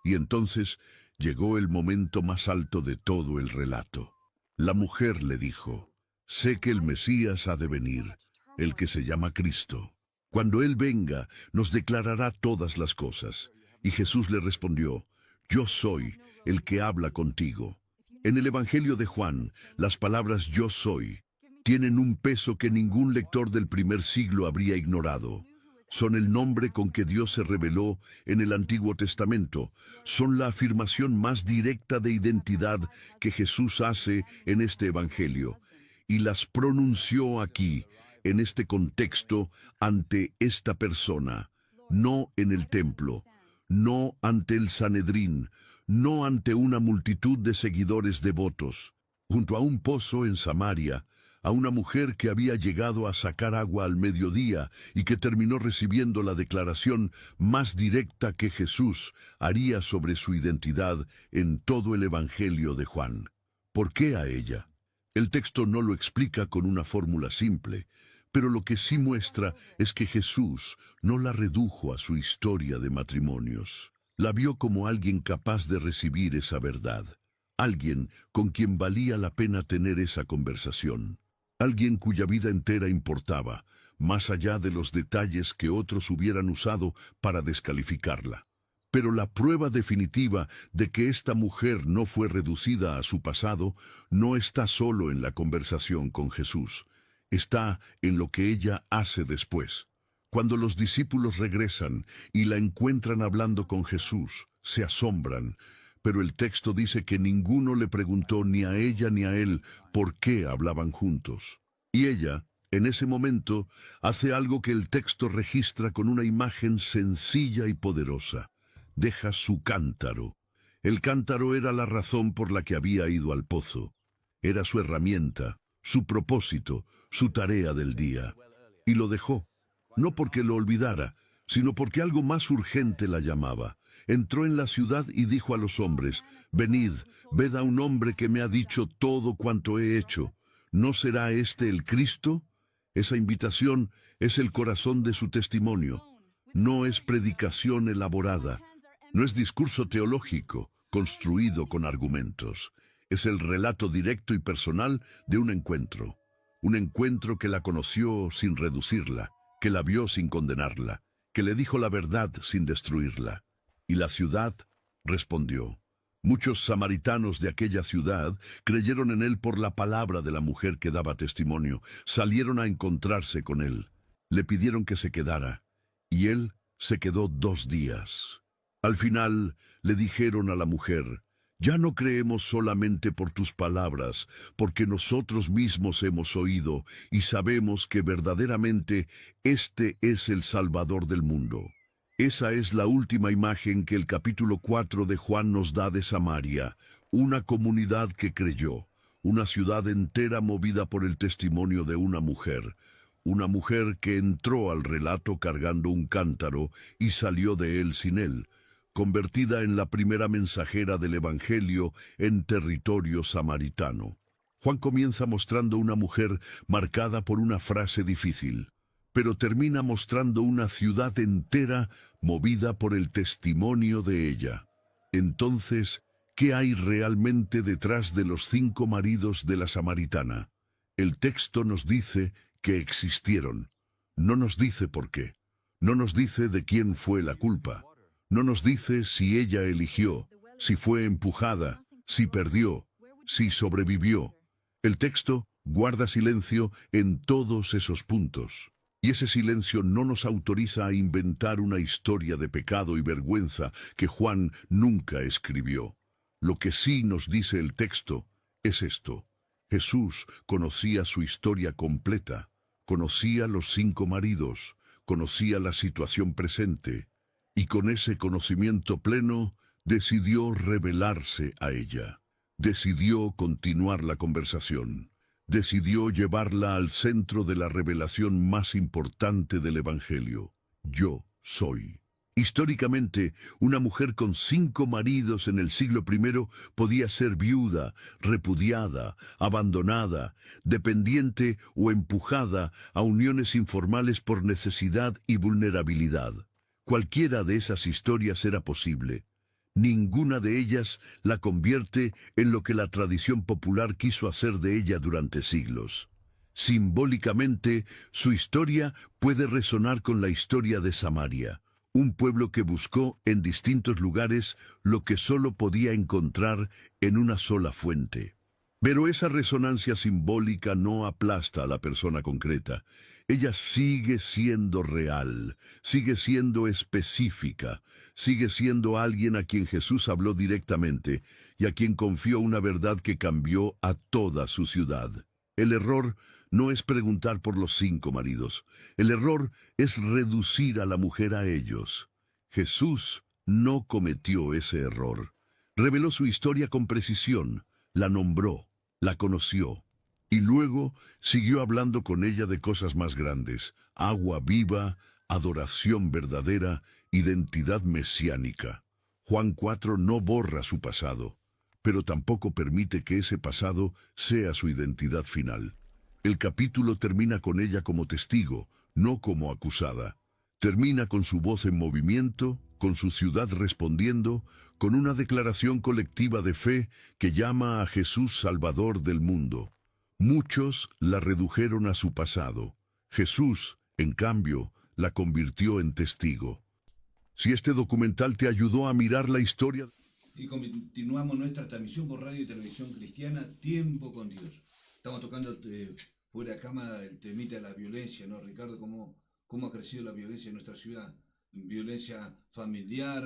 Y entonces llegó el momento más alto de todo el relato. La mujer le dijo: sé que el Mesías ha de venir, el que se llama Cristo. Cuando Él venga, nos declarará todas las cosas. Y Jesús le respondió: yo soy el que habla contigo. En el Evangelio de Juan, las palabras yo soy tienen un peso que ningún lector del primer siglo habría ignorado. Son el nombre con que Dios se reveló en el Antiguo Testamento. Son la afirmación más directa de identidad que Jesús hace en este Evangelio. Y las pronunció aquí, en este contexto, ante esta persona, no en el templo, no ante el Sanedrín, no ante una multitud de seguidores devotos. Junto a un pozo en Samaria, a una mujer que había llegado a sacar agua al mediodía y que terminó recibiendo la declaración más directa que Jesús haría sobre su identidad en todo el Evangelio de Juan. ¿Por qué a ella? El texto no lo explica con una fórmula simple, pero lo que sí muestra es que Jesús no la redujo a su historia de matrimonios. La vio como alguien capaz de recibir esa verdad, alguien con quien valía la pena tener esa conversación. Alguien cuya vida entera importaba, más allá de los detalles que otros hubieran usado para descalificarla. Pero la prueba definitiva de que esta mujer no fue reducida a su pasado no está solo en la conversación con Jesús, está en lo que ella hace después. Cuando los discípulos regresan y la encuentran hablando con Jesús, se asombran. Pero el texto dice que ninguno le preguntó ni a ella ni a él por qué hablaban juntos. Y ella, en ese momento, hace algo que el texto registra con una imagen sencilla y poderosa. Deja su cántaro. El cántaro era la razón por la que había ido al pozo. Era su herramienta, su propósito, su tarea del día. Y lo dejó, no porque lo olvidara, sino porque algo más urgente la llamaba. Entró en la ciudad y dijo a los hombres: venid, ved a un hombre que me ha dicho todo cuanto he hecho. ¿No será este el Cristo? Esa invitación es el corazón de su testimonio. No es predicación elaborada, no es discurso teológico, construido con argumentos. Es el relato directo y personal de un encuentro que la conoció sin reducirla, que la vio sin condenarla, que le dijo la verdad sin destruirla. Y la ciudad respondió: Muchos samaritanos de aquella ciudad creyeron en él por la palabra de la mujer que daba testimonio. Salieron a encontrarse con él. Le pidieron que se quedara, y él se quedó 2 días. Al final le dijeron a la mujer: «Ya no creemos solamente por tus palabras, porque nosotros mismos hemos oído y sabemos que verdaderamente este es el Salvador del mundo». Esa es la última imagen que el capítulo 4 de Juan nos da de Samaria, una comunidad que creyó, una ciudad entera movida por el testimonio de una mujer que entró al relato cargando un cántaro y salió de él sin él, convertida en la primera mensajera del Evangelio en territorio samaritano. Juan comienza mostrando una mujer marcada por una frase difícil, pero termina mostrando una ciudad entera movida por el testimonio de ella. Entonces, ¿qué hay realmente detrás de los 5 maridos de la samaritana? El texto nos dice que existieron. No nos dice por qué. No nos dice de quién fue la culpa. No nos dice si ella eligió, si fue empujada, si perdió, si sobrevivió. El texto guarda silencio en todos esos puntos. Y ese silencio no nos autoriza a inventar una historia de pecado y vergüenza que Juan nunca escribió. Lo que sí nos dice el texto es esto: Jesús conocía su historia completa, conocía los 5 maridos, conocía la situación presente, y con ese conocimiento pleno decidió revelarse a ella. Decidió continuar la conversación. Decidió llevarla al centro de la revelación más importante del Evangelio. Yo soy. Históricamente, una mujer con 5 maridos en el siglo I podía ser viuda, repudiada, abandonada, dependiente o empujada a uniones informales por necesidad y vulnerabilidad. Cualquiera de esas historias era posible. Ninguna de ellas la convierte en lo que la tradición popular quiso hacer de ella durante siglos. Simbólicamente, su historia puede resonar con la historia de Samaria, un pueblo que buscó en distintos lugares lo que solo podía encontrar en una sola fuente. Pero esa resonancia simbólica no aplasta a la persona concreta. Ella sigue siendo real, sigue siendo específica, sigue siendo alguien a quien Jesús habló directamente y a quien confió una verdad que cambió a toda su ciudad. El error no es preguntar por los 5 maridos. El error es reducir a la mujer a ellos. Jesús no cometió ese error. Reveló su historia con precisión, la nombró, la conoció. Y luego siguió hablando con ella de cosas más grandes: agua viva, adoración verdadera, identidad mesiánica. Juan 4 no borra su pasado, pero tampoco permite que ese pasado sea su identidad final. El capítulo termina con ella como testigo, no como acusada. Termina con su voz en movimiento, con su ciudad respondiendo, con una declaración colectiva de fe que llama a Jesús Salvador del mundo. Muchos la redujeron a su pasado. Jesús, en cambio, la convirtió en testigo. Si este documental te ayudó a mirar la historia... Y continuamos nuestra transmisión por radio y televisión cristiana, Tiempo con Dios. Estamos tocando fuera de cámara el temita de la violencia, ¿no, Ricardo? ¿Cómo ha crecido la violencia en nuestra ciudad? Violencia familiar,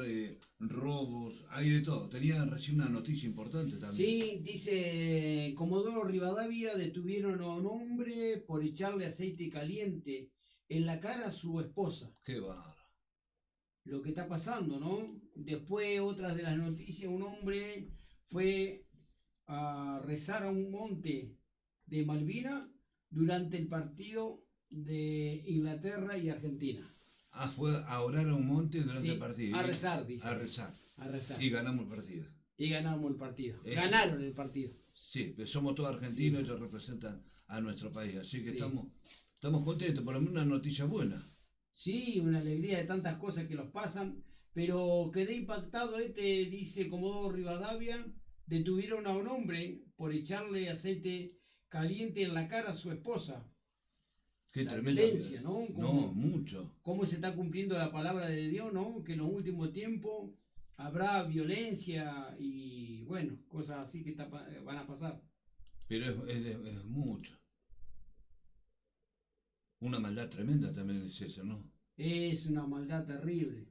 robos, hay de todo. Tenía recién una noticia importante también. Sí, dice: Comodoro Rivadavia detuvieron a un hombre por echarle aceite caliente en la cara a su esposa. Qué bárbaro. Lo que está pasando, ¿no? Después, otras de las noticias: un hombre fue a rezar a un monte de Malvinas durante el partido de Inglaterra y Argentina. Ah, fue a orar a un monte durante el partido. A rezar, dice. A rezar. A rezar. Y ganamos el partido. Ganaron el partido. Sí, somos todos argentinos, sí. Ellos representan a nuestro país. Así que sí, estamos contentos, por lo menos una noticia buena. Sí, una alegría de tantas cosas que nos pasan. Pero quedé impactado, dice Comodoro Rivadavia, detuvieron a un hombre por echarle aceite caliente en la cara a su esposa. Qué la tremenda violencia, ¿no? No, mucho. Cómo se está cumpliendo la palabra de Dios, ¿no? Que en los últimos tiempos habrá violencia y bueno, cosas así que van a pasar. Pero es mucho. Una maldad tremenda también es eso, ¿no? Es una maldad terrible.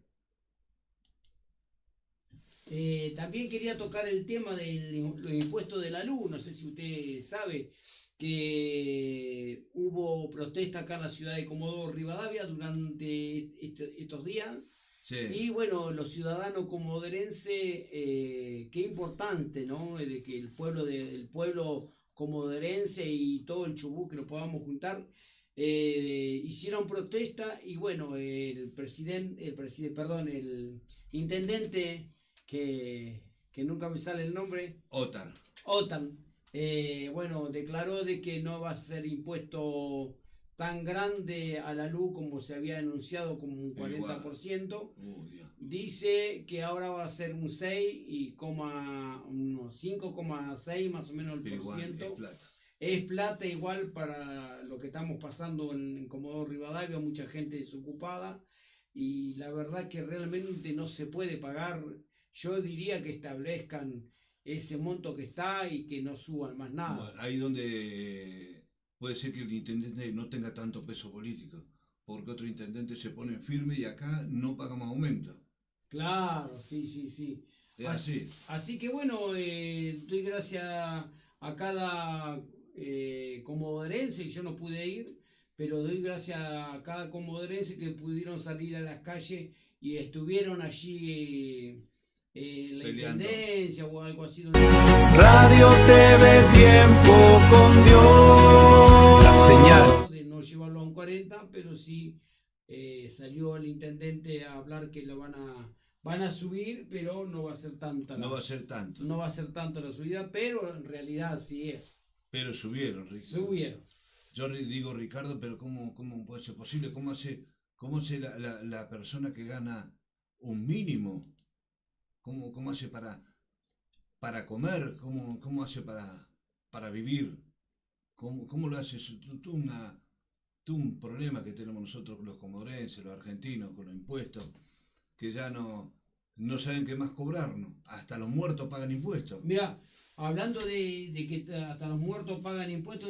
También quería tocar el tema de los impuestos de la luz. No sé si usted sabe que hubo protesta acá en la ciudad de Comodoro Rivadavia durante estos días. Sí. Y bueno, los ciudadanos comodorenses, qué importante, ¿no? De que el pueblo comodorense y todo el Chubut, que lo podamos juntar, hicieron protesta y bueno, el intendente, que nunca me sale el nombre, Otan, bueno, declaró de que no va a ser impuesto tan grande a la luz como se había anunciado, como un 40%. Dice que ahora va a ser un 5,6 más o menos el por ciento. Es plata igual para lo que estamos pasando en Comodoro Rivadavia, mucha gente desocupada y la verdad que realmente no se puede pagar. Yo diría que establezcan ese monto que está y que no suban más nada. Bueno, ahí donde puede ser que el intendente no tenga tanto peso político, porque otro intendente se pone firme y acá no paga más aumento. Claro, sí. Es así. Así que bueno, doy gracias a cada comodorense, que yo no pude ir, pero doy gracias a cada comodorense que pudieron salir a las calles y estuvieron allí en la Peleando. intendencia o algo así. Radio TV Tiempo con Dios. La señal. De no llevarlo a un 40, pero sí salió el intendente a hablar que lo van a subir, pero no va a ser tanta. No va a ser tanto. No va a ser tanto la subida, pero en realidad sí es. Pero subieron, Ricardo. Subieron. Yo digo, Ricardo, pero ¿cómo puede ser posible? ¿Cómo hace la persona que gana un mínimo? ¿Cómo hace para comer? ¿Cómo hace para vivir? ¿Cómo lo hace? Un problema que tenemos nosotros los comodorenses, los argentinos, con los impuestos, que ya no saben qué más cobrarnos. Hasta los muertos pagan impuestos. Mira, hablando de que hasta los muertos pagan impuestos,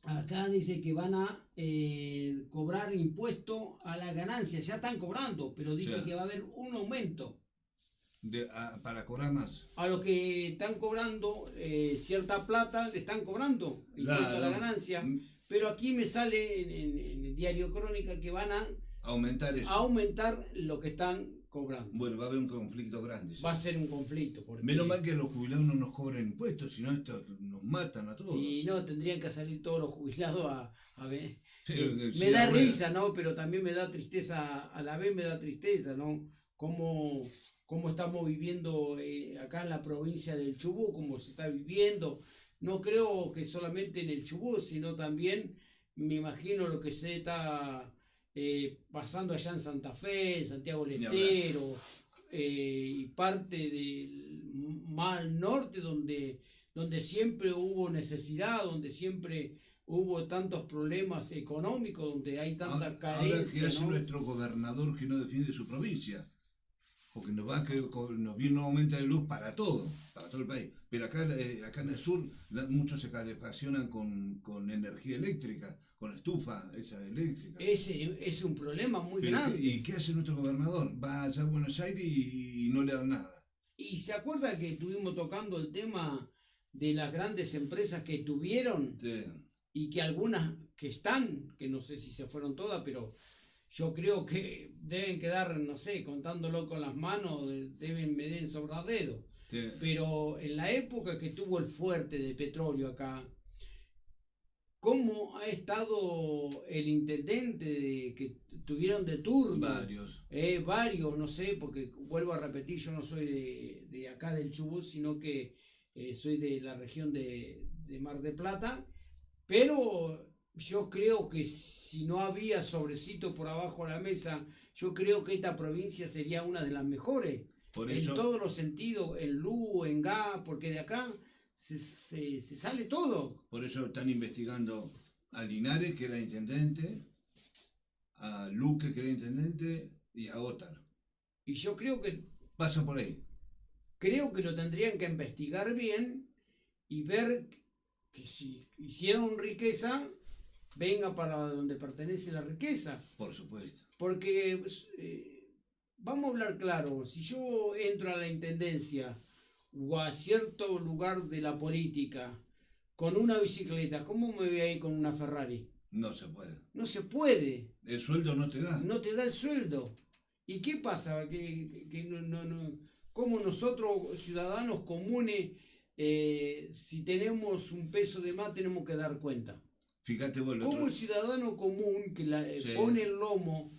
acá dice que van a cobrar impuesto a la ganancia. Ya están cobrando, pero dice que va a haber un aumento. Para cobrar más. A los que están cobrando cierta plata, le están cobrando impuesto a la ganancia. Pero aquí me sale en el diario Crónica que van a aumentar lo que están cobrando. Bueno, va a haber un conflicto grande. ¿Sí? Va a ser un conflicto. Menos mal que los jubilados no nos cobren impuestos, sino esto nos matan a todos. Y no, tendrían que salir todos los jubilados a ver. Sí, me da risa, ¿no? Pero también me da tristeza, a la vez me da tristeza, ¿no? Cómo estamos viviendo acá en la provincia del Chubut, cómo se está viviendo. No creo que solamente en el Chubut, sino también, me imagino lo que se está pasando allá en Santa Fe, en Santiago del Estero, y parte del Mar Norte, donde siempre hubo necesidad, donde siempre hubo tantos problemas económicos, donde hay tanta carencia. Ahora, ¿qué hace nuestro gobernador que no defiende su provincia? Porque nos viene un aumento de luz para todo el país. Pero acá en el sur muchos se calefaccionan con energía eléctrica, con estufa esa eléctrica. Ese es un problema muy grande. ¿Y qué hace nuestro gobernador? Va allá a Buenos Aires y no le dan nada. ¿Y se acuerda que estuvimos tocando el tema de las grandes empresas que tuvieron? Sí. Y que algunas que están, que no sé si se fueron todas, pero yo creo que deben quedar, no sé, contándolo con las manos, deben medir sobradero. Sí. Pero en la época que tuvo el fuerte de petróleo acá, ¿cómo ha estado el intendente que tuvieron de turno? Varios, no sé, porque vuelvo a repetir, yo no soy de acá del Chubut, sino que soy de la región de Mar del Plata, pero yo creo que si no había sobrecito por abajo de la mesa, yo creo que esta provincia sería una de las mejores. En todos los sentidos, en luz, en gas, porque de acá se sale todo. Por eso están investigando a Linares, que era intendente, a Luque, que era intendente, y a Otar. Y yo creo que Pasa por ahí. creo que lo tendrían que investigar bien y ver que si hicieron riqueza, venga para donde pertenece la riqueza. Por supuesto. Porque pues, vamos a hablar claro, si yo entro a la intendencia o a cierto lugar de la política con una bicicleta, ¿cómo me voy a ir con una Ferrari? No se puede. No se puede, El sueldo no te da. no te da el sueldo. ¿Y qué pasa? ¿Cómo nosotros, ciudadanos comunes, si tenemos un peso de más, tenemos que dar cuenta? Fíjate vos, ¿Cómo el ciudadano común que Sí. pone el lomo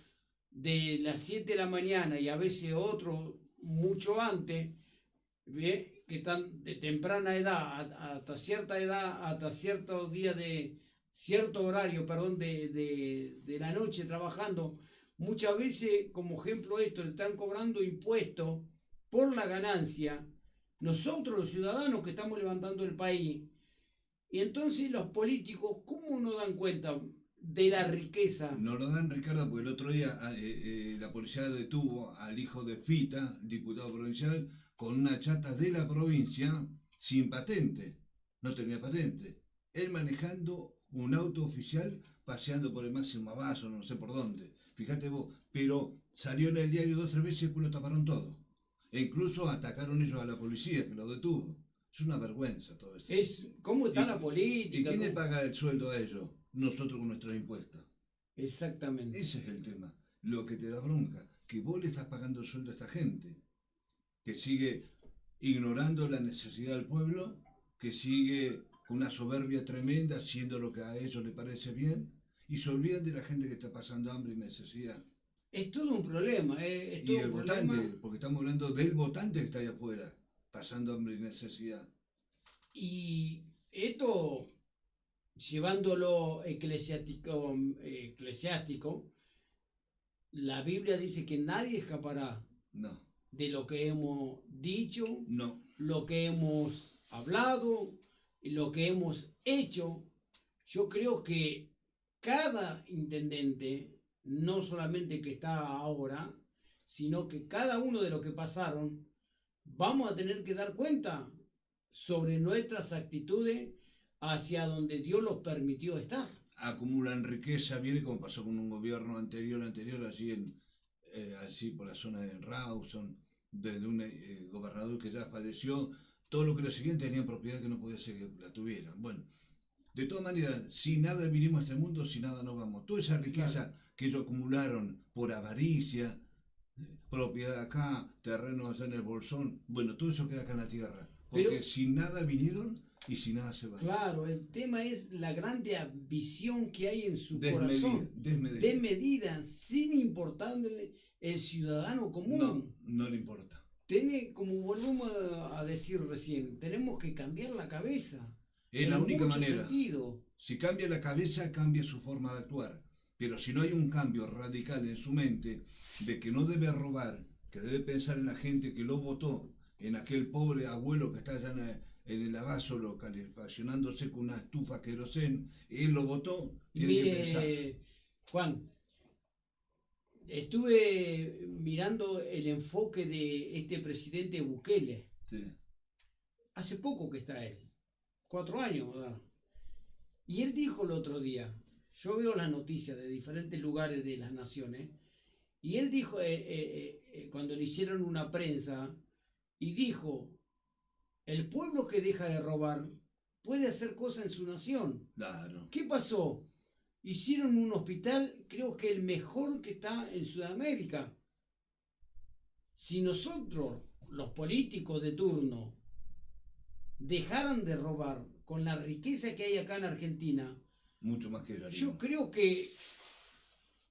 de las 7 de la mañana y a veces otro mucho antes, ¿ve? Que están de temprana edad hasta cierta edad, hasta cierto día de cierto horario, perdón, de la noche trabajando, muchas veces, como ejemplo esto, le están cobrando impuestos por la ganancia, nosotros los ciudadanos que estamos levantando el país, y entonces los políticos, ¿cómo no dan cuenta de la riqueza? No lo dan, Ricardo, porque el otro día la policía detuvo al hijo de Fita, diputado provincial, con una chata de la provincia sin patente. No tenía patente. Él manejando un auto oficial, paseando por el Máximo Abasto, no sé por dónde. Fíjate vos, pero salió en el diario 2 o 3 veces y después lo taparon todo. E incluso atacaron ellos a la policía que lo detuvo. Es una vergüenza todo esto. ¿Cómo está la política? ¿Y quién le paga el sueldo a ellos? Nosotros con nuestros impuestos. Exactamente. Ese es el tema. Lo que te da bronca, que vos le estás pagando el sueldo a esta gente, que sigue ignorando la necesidad del pueblo, que sigue con una soberbia tremenda, haciendo lo que a ellos les parece bien, y se olvidan de la gente que está pasando hambre y necesidad. Es todo un problema. Es Y todo el un votante, problema. porque estamos hablando del votante que está ahí afuera, pasando hambre y necesidad. Y esto, llevándolo eclesiástico, la Biblia dice que nadie escapará No, de lo que hemos dicho, no. lo que hemos hablado y lo que hemos hecho. Yo creo que cada intendente, no solamente que está ahora, sino que cada uno de los que pasaron, vamos a tener que dar cuenta sobre nuestras actitudes hacia donde Dios los permitió estar. Acumulan riqueza, viene como pasó con un gobierno anterior, así por la zona de Rawson, desde un gobernador que ya falleció, todo lo que los siguientes tenían propiedad que no podía ser que la tuvieran. Bueno, de todas maneras, si nada vinimos a este mundo, si nada no vamos. Toda esa riqueza que ellos acumularon por avaricia, propiedad acá, terrenos allá en el Bolsón, bueno, todo eso queda acá en la tierra. Porque Pero, sin nada vinieron y sin nada se van. claro, el tema es la grande ambición que hay en su corazón. Desmedida. Desmedida, sin importarle el ciudadano común. No, no le importa. Como volvemos a decir recién, tenemos que cambiar la cabeza. Es la única mucho manera. sentido. Si cambia la cabeza, cambia su forma de actuar. Pero si no hay un cambio radical en su mente de que no debe robar, que debe pensar en la gente que lo votó, en aquel pobre abuelo que está allá en el Abasolo calefaccionándose con una estufa querosén, él lo votó, tiene que pensar. Juan, estuve mirando el enfoque de este presidente Bukele. Sí. Hace poco que está él, 4 años, ¿verdad? Y él dijo el otro día, yo veo las noticias de diferentes lugares de las naciones, y él dijo, cuando le hicieron una prensa, y dijo, el pueblo que deja de robar puede hacer cosas en su nación. Claro. ¿Qué pasó? Hicieron un hospital, creo que el mejor que está en Sudamérica. Si nosotros, los políticos de turno, dejaran de robar con la riqueza que hay acá en Argentina, Mucho más que yo creo que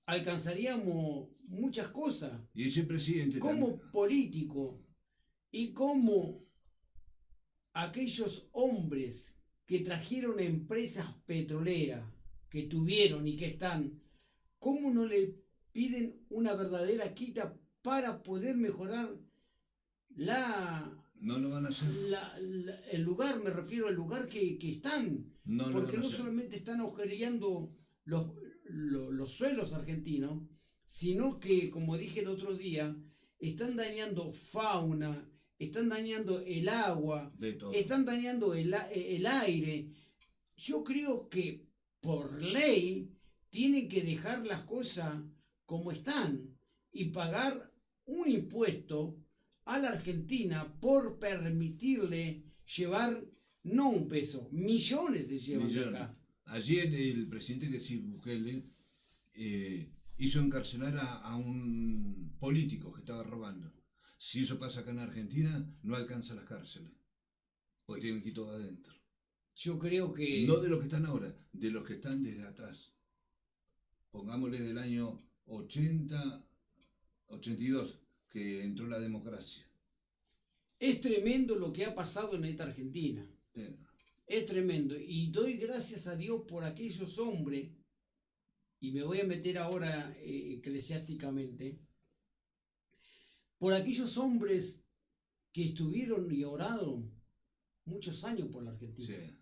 alcanzaríamos muchas cosas. Y ese presidente Como también. político y como aquellos hombres que trajeron empresas petroleras, que tuvieron y que están, ¿cómo no le piden una verdadera quita para poder mejorar No lo van a hacer. el lugar? Me refiero al lugar que están. No lo Porque van a no hacer. solamente están agujereando los suelos argentinos, sino que, como dije el otro día, están dañando fauna, están dañando el agua, De todo. están dañando el aire. Yo creo que por ley tienen que dejar las cosas como están y pagar un impuesto a la Argentina por permitirle llevar, no un peso, millones se llevan de acá. Ayer el presidente que sí, Bukele, hizo encarcelar a un político que estaba robando. Si eso pasa acá en Argentina, no alcanza las cárceles, porque tienen que ir todo adentro. Yo creo que... No de los que están ahora, de los que están desde atrás. Pongámosle del año 80, 82, que entró la democracia. Es tremendo lo que ha pasado en esta Argentina. Es tremendo. Y doy gracias a Dios por aquellos hombres, y me voy a meter ahora eclesiásticamente, por aquellos hombres que estuvieron y oraron muchos años por la Argentina. Sí.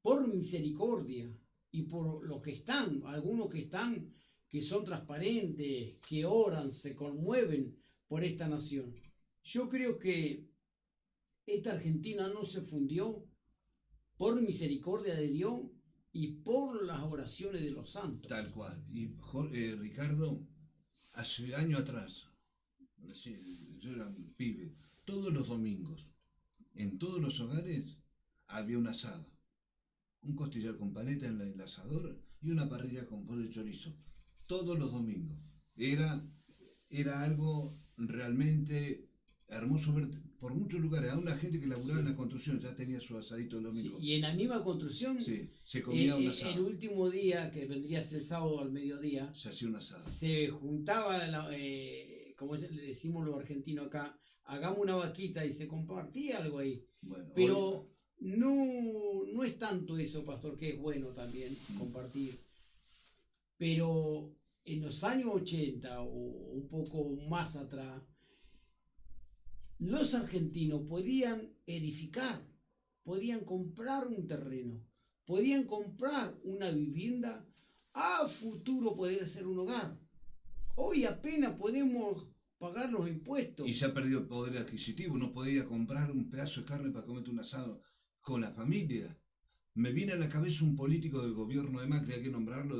Por misericordia y por los que están, algunos que están, que son transparentes, que oran, se conmueven por esta nación. Yo creo que esta Argentina no se fundió por misericordia de Dios y por las oraciones de los santos. Tal cual. Y Ricardo, hace años atrás, yo era un pibe, todos los domingos, en todos los hogares había un asado. Un costillar con paleta en el asador y una parrilla con pollo y chorizo. Todos los domingos. Era algo realmente hermoso ver por muchos lugares. A una gente que laburaba en la construcción ya tenía su asadito el domingo. Sí, y en la misma construcción, se comía un asado. El último día, que vendría a ser el sábado al mediodía, se hacía un asado. Se juntaba, como le decimos los argentinos acá, hagamos una vaquita y se compartía algo ahí. Bueno, pero hoy... no es tanto eso, pastor, que es bueno también compartir. Pero en los años 80 o un poco más atrás, los argentinos podían edificar, podían comprar un terreno, podían comprar una vivienda, a futuro poder ser un hogar. Hoy apenas podemos pagar los impuestos. Y se ha perdido el poder adquisitivo, no podía comprar un pedazo de carne para comerte un asado con la familia. Me viene a la cabeza un político del gobierno de Macri, hay que nombrarlo,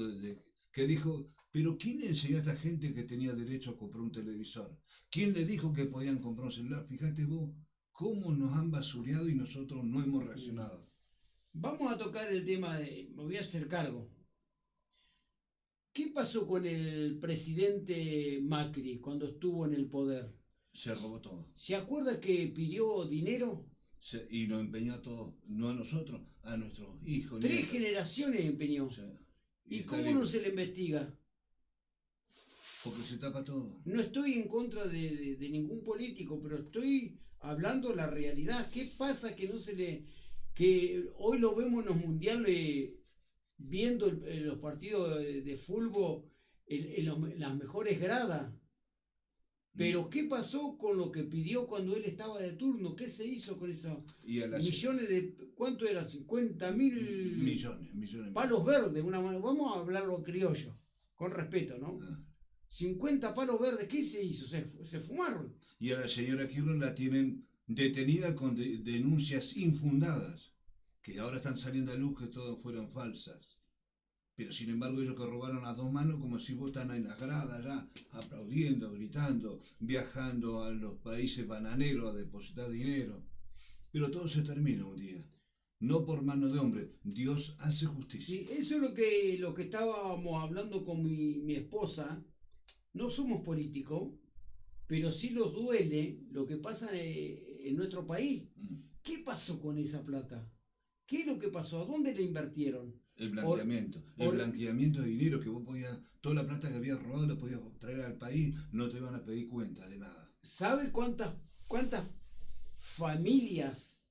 que dijo, pero ¿quién le enseñó a esta gente que tenía derecho a comprar un televisor? ¿Quién le dijo que podían comprar un celular? Fíjate vos cómo nos han basureado y nosotros no hemos reaccionado. Vamos a tocar el tema me voy a hacer cargo. ¿Qué pasó con el presidente Macri cuando estuvo en el poder? Se robó todo. ¿Se acuerda que pidió dinero? Y lo empeñó a todos, no a nosotros, a nuestros hijos. 3 generaciones empeñó. ¿Y cómo no se le investiga? Porque se tapa todo. No estoy en contra de ningún político, pero estoy hablando la realidad. ¿Qué pasa que no se le... que hoy lo vemos en los mundiales, viendo los partidos de fútbol en las mejores gradas? Pero ¿qué pasó con lo que pidió cuando él estaba de turno? ¿Qué se hizo con esos millones de... ¿Cuánto era? 50.000 millones. Palos verdes. Vamos a hablarlo criollo, con respeto, ¿no? 50 palos verdes. ¿Qué se hizo? Se fumaron. Y a la señora Kirchner la tienen detenida con denuncias infundadas, que ahora están saliendo a luz que todas fueron falsas. Pero sin embargo ellos que robaron a 2 manos, como si vos están en las gradas ya, aplaudiendo, gritando, viajando a los países bananeros a depositar dinero. Pero todo se termina un día. No por mano de hombre, Dios hace justicia. Sí, eso es lo que estábamos hablando con mi esposa. No somos políticos, pero sí nos duele lo que pasa en nuestro país. ¿Qué pasó con esa plata? ¿Qué es lo que pasó? ¿A dónde la invirtieron? El blanqueamiento. El blanqueamiento de dinero, que vos podías, toda la plata que habías robado la podías traer al país, no te iban a pedir cuenta de nada. ¿Sabe cuántas familias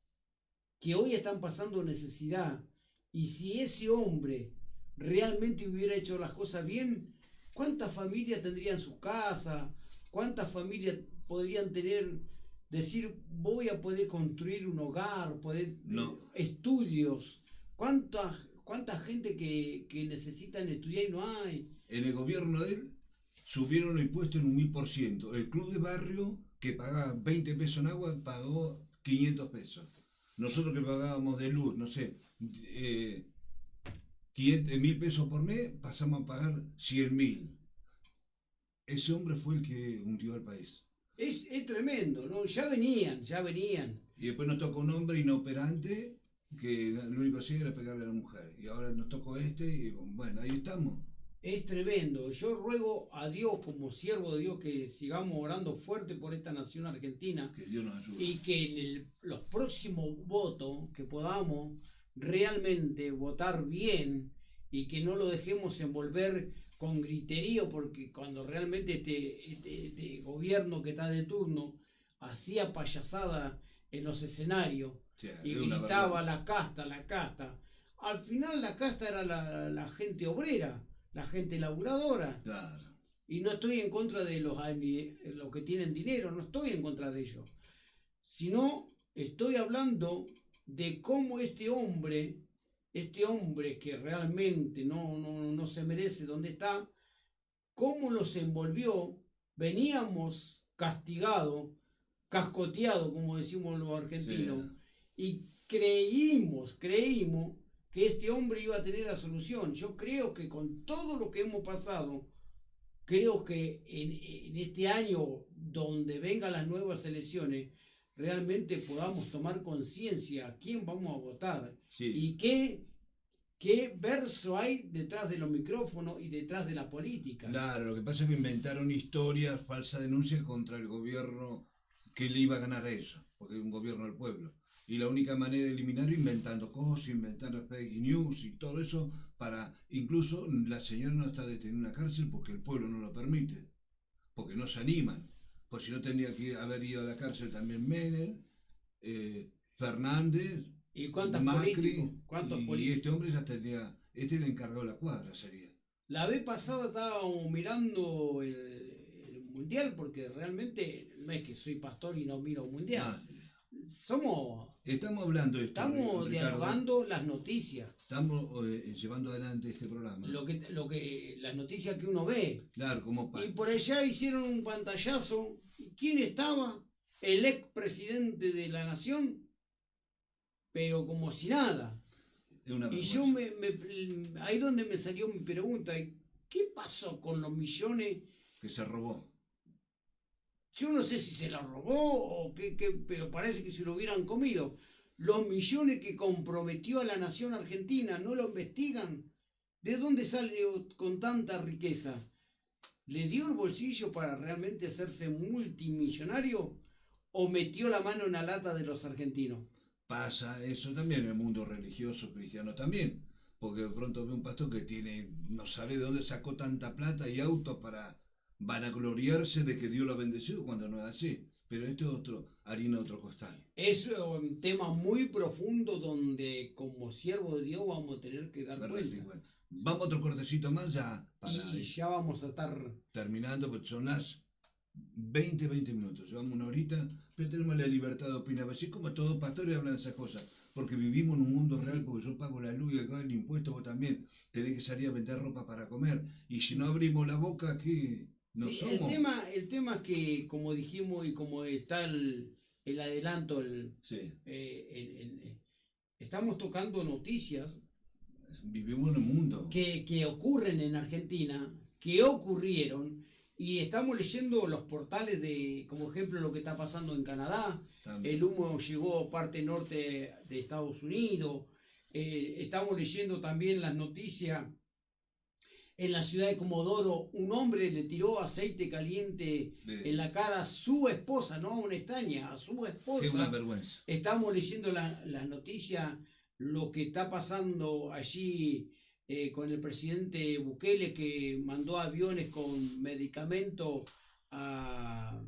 que hoy están pasando necesidad? Y si ese hombre realmente hubiera hecho las cosas bien, ¿cuántas familias tendrían su casa? ¿Cuántas familias podrían decir, voy a poder construir un hogar, estudios? ¿Cuánta gente que necesitan estudiar y no hay? En el gobierno de él subieron los impuestos en un 1000%. El club de barrio, que pagaba 20 pesos en agua, pagó 500 pesos. Nosotros que pagábamos de luz, no sé, 1000 pesos por mes, pasamos a pagar 100.000. Ese hombre fue el que hundió al país. Es tremendo, ¿no? Ya venían. Y después nos tocó un hombre inoperante que lo único que hacía era pegarle a la mujer. Y ahora nos tocó y bueno, ahí estamos. Es tremendo. Yo ruego a Dios, como siervo de Dios, que sigamos orando fuerte por esta nación argentina. Que Dios nos ayude. Y que en los próximos votos, que podamos realmente votar bien y que no lo dejemos envolver con griterío, porque cuando realmente este gobierno que está de turno hacía payasada en los escenarios y gritaba la casta, al final la casta era la gente obrera, la gente laburadora. Claro. Y no estoy en contra de los que tienen dinero, no estoy en contra de ellos, sino estoy hablando de cómo este hombre que realmente no se merece donde está, cómo los envolvió. Veníamos castigados, cascoteados, como decimos los argentinos, y creímos que este hombre iba a tener la solución. Yo creo que con todo lo que hemos pasado, creo que en este año donde vengan las nuevas elecciones, realmente podamos tomar conciencia a quién vamos a votar y qué verso hay detrás de los micrófonos y detrás de la política. Claro, lo que pasa es que inventaron historias, falsas denuncias contra el gobierno que le iba a ganar a eso, porque es un gobierno del pueblo. Y la única manera de eliminarlo inventando cosas, inventando fake news y todo eso, para incluso la señora no está detenida en una cárcel porque el pueblo no lo permite, porque no se animan. Pues si no tendría que haber ido a la cárcel también Menem, Fernández, ¿y cuántos Macri, políticos? Y este hombre ya tendría, este le encargó la cuadra sería. La vez pasada estábamos mirando el mundial, porque realmente no es que soy pastor y no miro mundial. Estamos hablando de esto, estamos dialogando las noticias. Estamos llevando adelante este programa. Las noticias que uno ve. Claro, como y por allá hicieron un pantallazo. ¿Quién estaba? El expresidente de la nación, pero como si nada. Y yo ahí donde me salió mi pregunta, ¿qué pasó con los millones que se robó? Yo no sé si se la robó o qué, pero parece que se lo hubieran comido. Los millones que comprometió a la nación argentina, ¿no lo investigan? ¿De dónde salió con tanta riqueza? ¿Le dio el bolsillo para realmente hacerse multimillonario o metió la mano en la lata de los argentinos? Pasa eso también en el mundo religioso cristiano también, porque de pronto ve un pastor que no sabe de dónde sacó tanta plata y autos para vanagloriarse de que Dios lo ha bendecido cuando no es así. Pero esto es harina de otro costal. Es un tema muy profundo donde como siervo de Dios vamos a tener que dar cuenta. Igual. Vamos a otro cortecito más ya. Y ya vamos a estar terminando, porque son las 20 minutos. Llevamos una horita, pero tenemos la libertad de opinar. Así como todos pastores hablan esas cosas. Porque vivimos en un mundo real, porque yo pago la luz y el impuesto, vos también tenés que salir a vender ropa para comer. Y si no abrimos la boca, ¿qué? No somos. El tema es que, como dijimos y como está el adelanto, estamos tocando noticias. Vivimos en un mundo que ocurren en Argentina, que ocurrieron, y estamos leyendo los portales como ejemplo, lo que está pasando en Canadá. También. El humo llegó a parte norte de Estados Unidos. Estamos leyendo también las noticias. En la ciudad de Comodoro, un hombre le tiró aceite caliente en la cara a su esposa, no a una extraña, a su esposa. Es una vergüenza. Estamos leyendo las noticias, lo que está pasando allí con el presidente Bukele, que mandó aviones con medicamentos a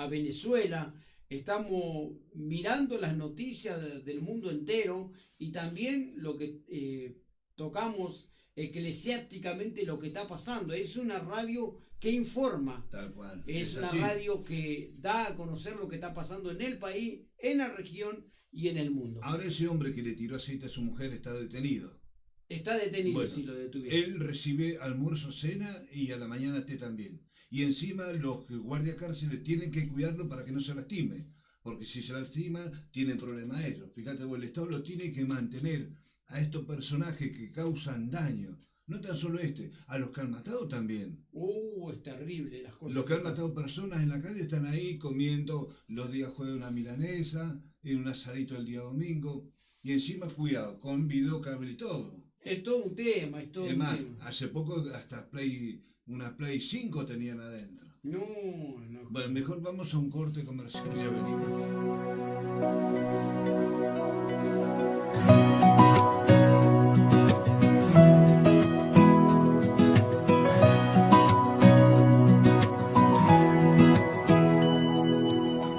Venezuela. Estamos mirando las noticias del mundo entero y también lo que tocamos eclesiásticamente lo que está pasando. Es una radio que informa. Tal cual. Es una radio que da a conocer lo que está pasando en el país, en la región y en el mundo. Ahora ese hombre que le tiró aceite a su mujer está detenido. Está detenido, Bueno, si lo detuvieron. él recibe almuerzo, cena y a la mañana té también. Y encima los guardias cárceles tienen que cuidarlo para que no se lastime. Porque si se lastima, tienen problemas ellos. Fíjate, el Estado lo tiene que mantener a estos personajes que causan daño. No tan solo a los que han matado también. Es terrible las cosas. Los que han matado personas en la calle están ahí comiendo los días jueves una milanesa, un asadito el día domingo. Y encima, cuidado, con videocable y todo. Es todo un tema, es todo Es un más, tema. hace poco hasta una Play 5 tenían adentro. No. Bueno, mejor vamos a un corte comercial y ya venimos.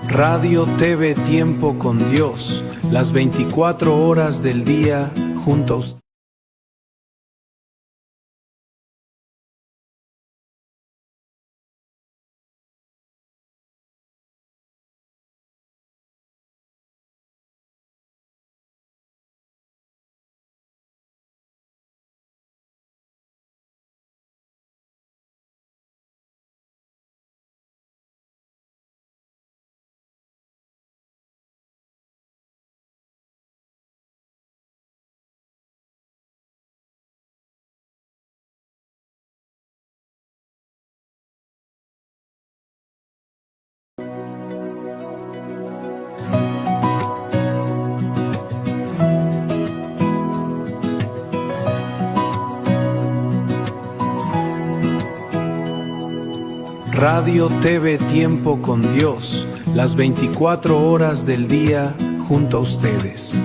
Radio TV Tiempo con Dios, las 24 horas del día junto a usted. Radio TV Tiempo con Dios, las 24 horas del día junto a ustedes.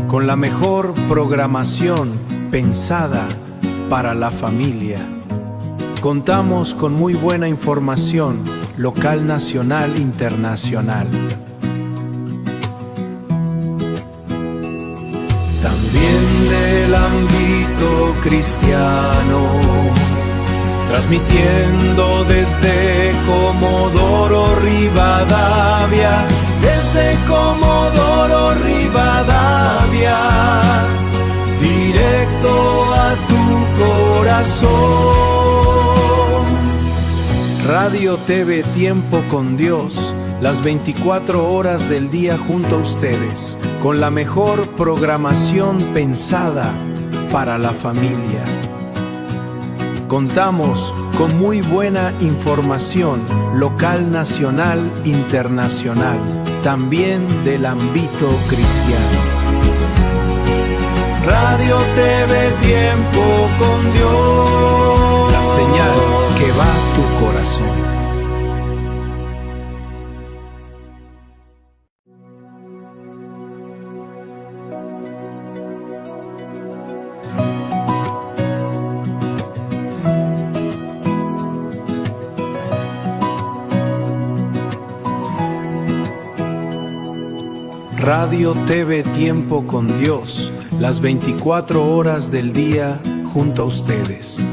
Con la mejor programación pensada para la familia. Contamos con muy buena información local, nacional, internacional. También del ámbito cristiano, transmitiendo desde Comodoro Rivadavia, desde Comodoro Rivadavia, directo a tu corazón. Radio TV Tiempo con Dios, las 24 horas del día junto a ustedes, con la mejor programación pensada para la familia. Contamos con muy buena información local, nacional, internacional, también del ámbito cristiano. Radio TV Tiempo con Dios, la señal que va a tu corazón. Radio TV Tiempo con Dios, las 24 horas del día junto a ustedes.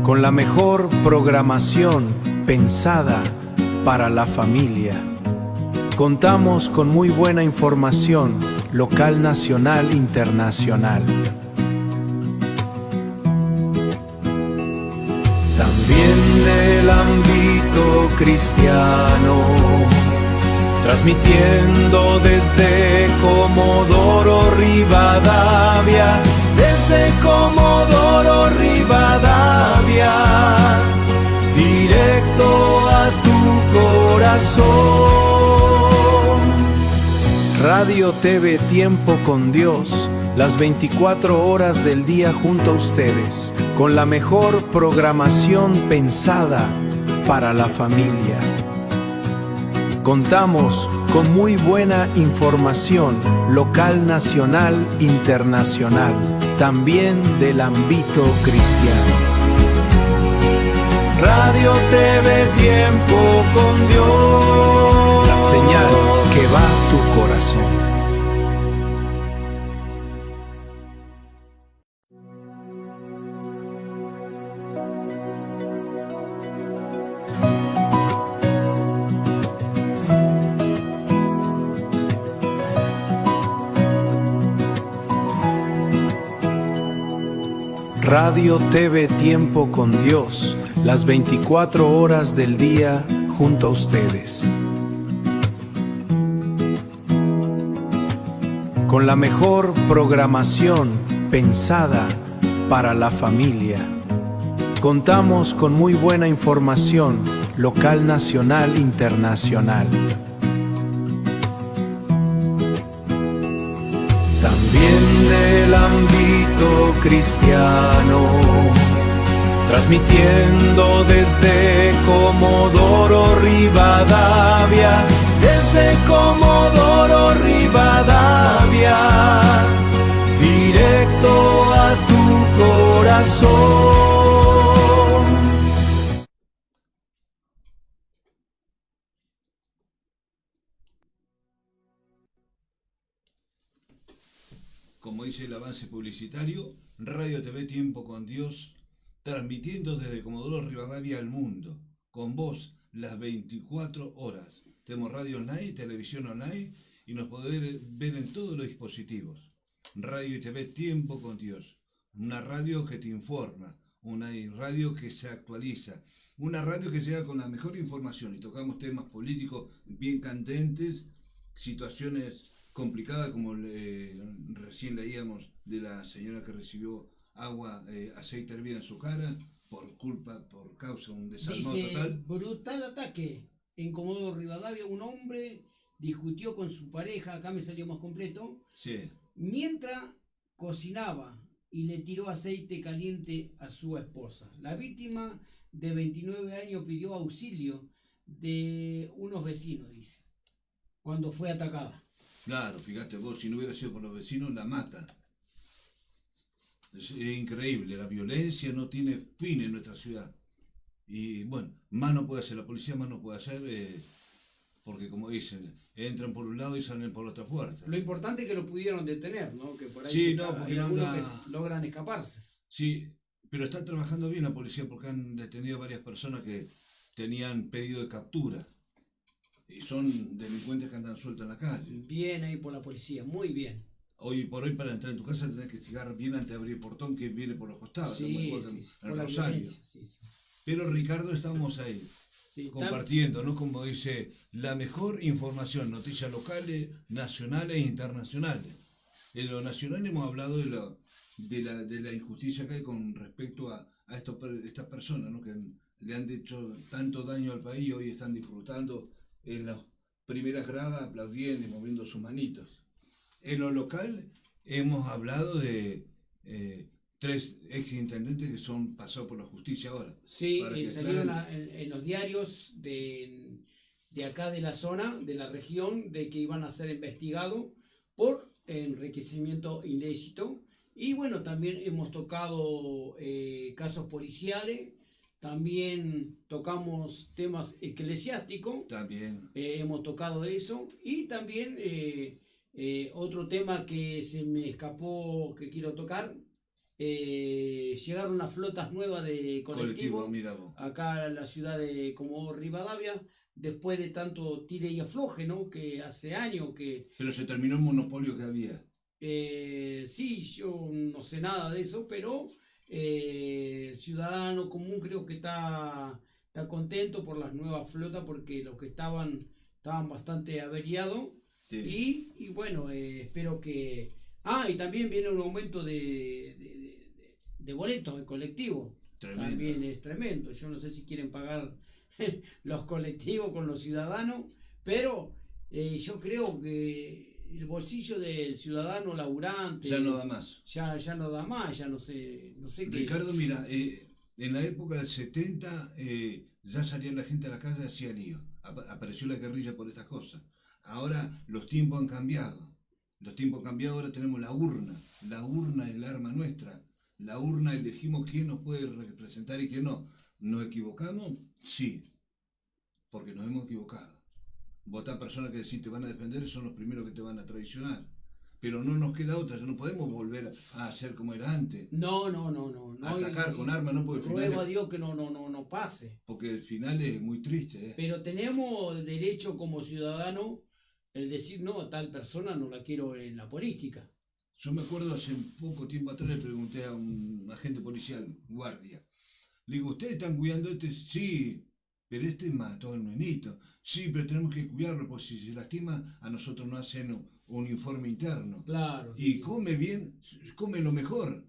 Con la mejor programación pensada para la familia. Contamos con muy buena información local, nacional, internacional. También del ámbito cristiano, transmitiendo desde Comodoro Rivadavia, desde Comodoro Rivadavia, directo a tu corazón. Radio TV Tiempo con Dios, las 24 horas del día junto a ustedes, con la mejor programación pensada para la familia. Contamos con muy buena información local, nacional, internacional, también del ámbito cristiano. Radio TV Tiempo con Dios, la señal que va a tu corazón. Radio TV Tiempo con Dios, las 24 horas del día junto a ustedes. Con la mejor programación pensada para la familia. Contamos con muy buena información local, nacional, internacional. También del ámbito cristiano, transmitiendo desde Comodoro Rivadavia, desde Comodoro Rivadavia, directo a tu corazón. Como dice el avance publicitario, Radio TV Tiempo con Dios, transmitiendo desde Comodoro Rivadavia al mundo, con vos las 24 horas. Tenemos radio online, televisión online y nos podés ver en todos los dispositivos. Radio y TV Tiempo con Dios, una radio que te informa, una radio que se actualiza, una radio que llega con la mejor información y tocamos temas políticos bien candentes, situaciones complicadas como recién leíamos de la señora que recibió aceite hervido en su cara por causa de un desarmado total. Brutal ataque. En Comodoro Rivadavia un hombre discutió con su pareja, acá me salió más completo, sí, mientras cocinaba y le tiró aceite caliente a su esposa. La víctima de 29 años pidió auxilio de unos vecinos, dice, cuando fue atacada. Claro, fíjate vos, si no hubiera sido por los vecinos, la mata. Es increíble, la violencia no tiene fin en nuestra ciudad. Y bueno, más no puede hacer, la policía más no puede hacer, porque como dicen, entran por un lado y salen por la otra puerta. Lo importante es que lo pudieron detener, ¿no? Que por ahí sí, no, porque hay algunos que logran escaparse. Sí, pero está trabajando bien la policía porque han detenido a varias personas que tenían pedido de captura. Y son delincuentes que andan sueltos en la calle. Bien ahí por la policía, muy bien. Hoy por hoy para entrar en tu casa tenés que fijar bien antes de abrir el portón que viene por los costados. Sí, en Rosario. Sí. Pero Ricardo, estamos ahí, compartiendo, ¿no? Como dice, la mejor información, noticias locales, nacionales e internacionales. En lo nacional hemos hablado de la injusticia que hay con respecto a estas personas, ¿no? Que le han hecho tanto daño al país y hoy están disfrutando en las primeras gradas, aplaudiendo y moviendo sus manitos. En lo local hemos hablado de 3 exintendentes que son pasados por la justicia ahora. Sí, salieron en los diarios de acá de la zona, de la región, de que iban a ser investigados por enriquecimiento ilícito. Y bueno, también hemos tocado casos policiales. También tocamos temas eclesiásticos. También. Hemos tocado eso. Y también otro tema que se me escapó, que quiero tocar. Llegaron unas flotas nuevas de colectivo acá a la ciudad de Comodoro Rivadavia. Después de tanto tire y afloje, ¿no? Que hace años que... Pero se terminó el monopolio que había. Sí, yo no sé nada de eso, pero... el ciudadano común creo que está contento por las nuevas flotas porque los que estaban bastante averiados. Sí. Y bueno, espero que... y también viene un aumento de boletos de colectivo. Tremendo. También es tremendo. Yo no sé si quieren pagar los colectivos con los ciudadanos, pero yo creo que el bolsillo del ciudadano laburante ya no da más. Ya no da más, ya no sé Ricardo, qué. Mira, en la época del 70 ya salía la gente a la calle y hacía lío. Apareció la guerrilla por estas cosas. Ahora los tiempos han cambiado. Ahora tenemos la urna. La urna es el arma nuestra. La urna elegimos quién nos puede representar y quién no. ¿Nos equivocamos? Sí, porque nos hemos equivocado. Votar personas que decís te van a defender son los primeros que te van a traicionar. Pero no nos queda otra, ya no podemos volver a hacer como era antes. No. Atacar con armas no, porque ruego a Dios que no pase. Porque el final es muy triste. Pero tenemos derecho como ciudadano el decir, no, a tal persona no la quiero en la política. Yo me acuerdo hace poco tiempo atrás le pregunté a un agente policial, guardia. Le digo, ¿ustedes están cuidando a este? Sí, pero este mató al nenito. Sí, pero tenemos que cuidarlo, porque si se lastima, a nosotros nos hacen un informe interno. Claro. Y sí, come bien, come lo mejor.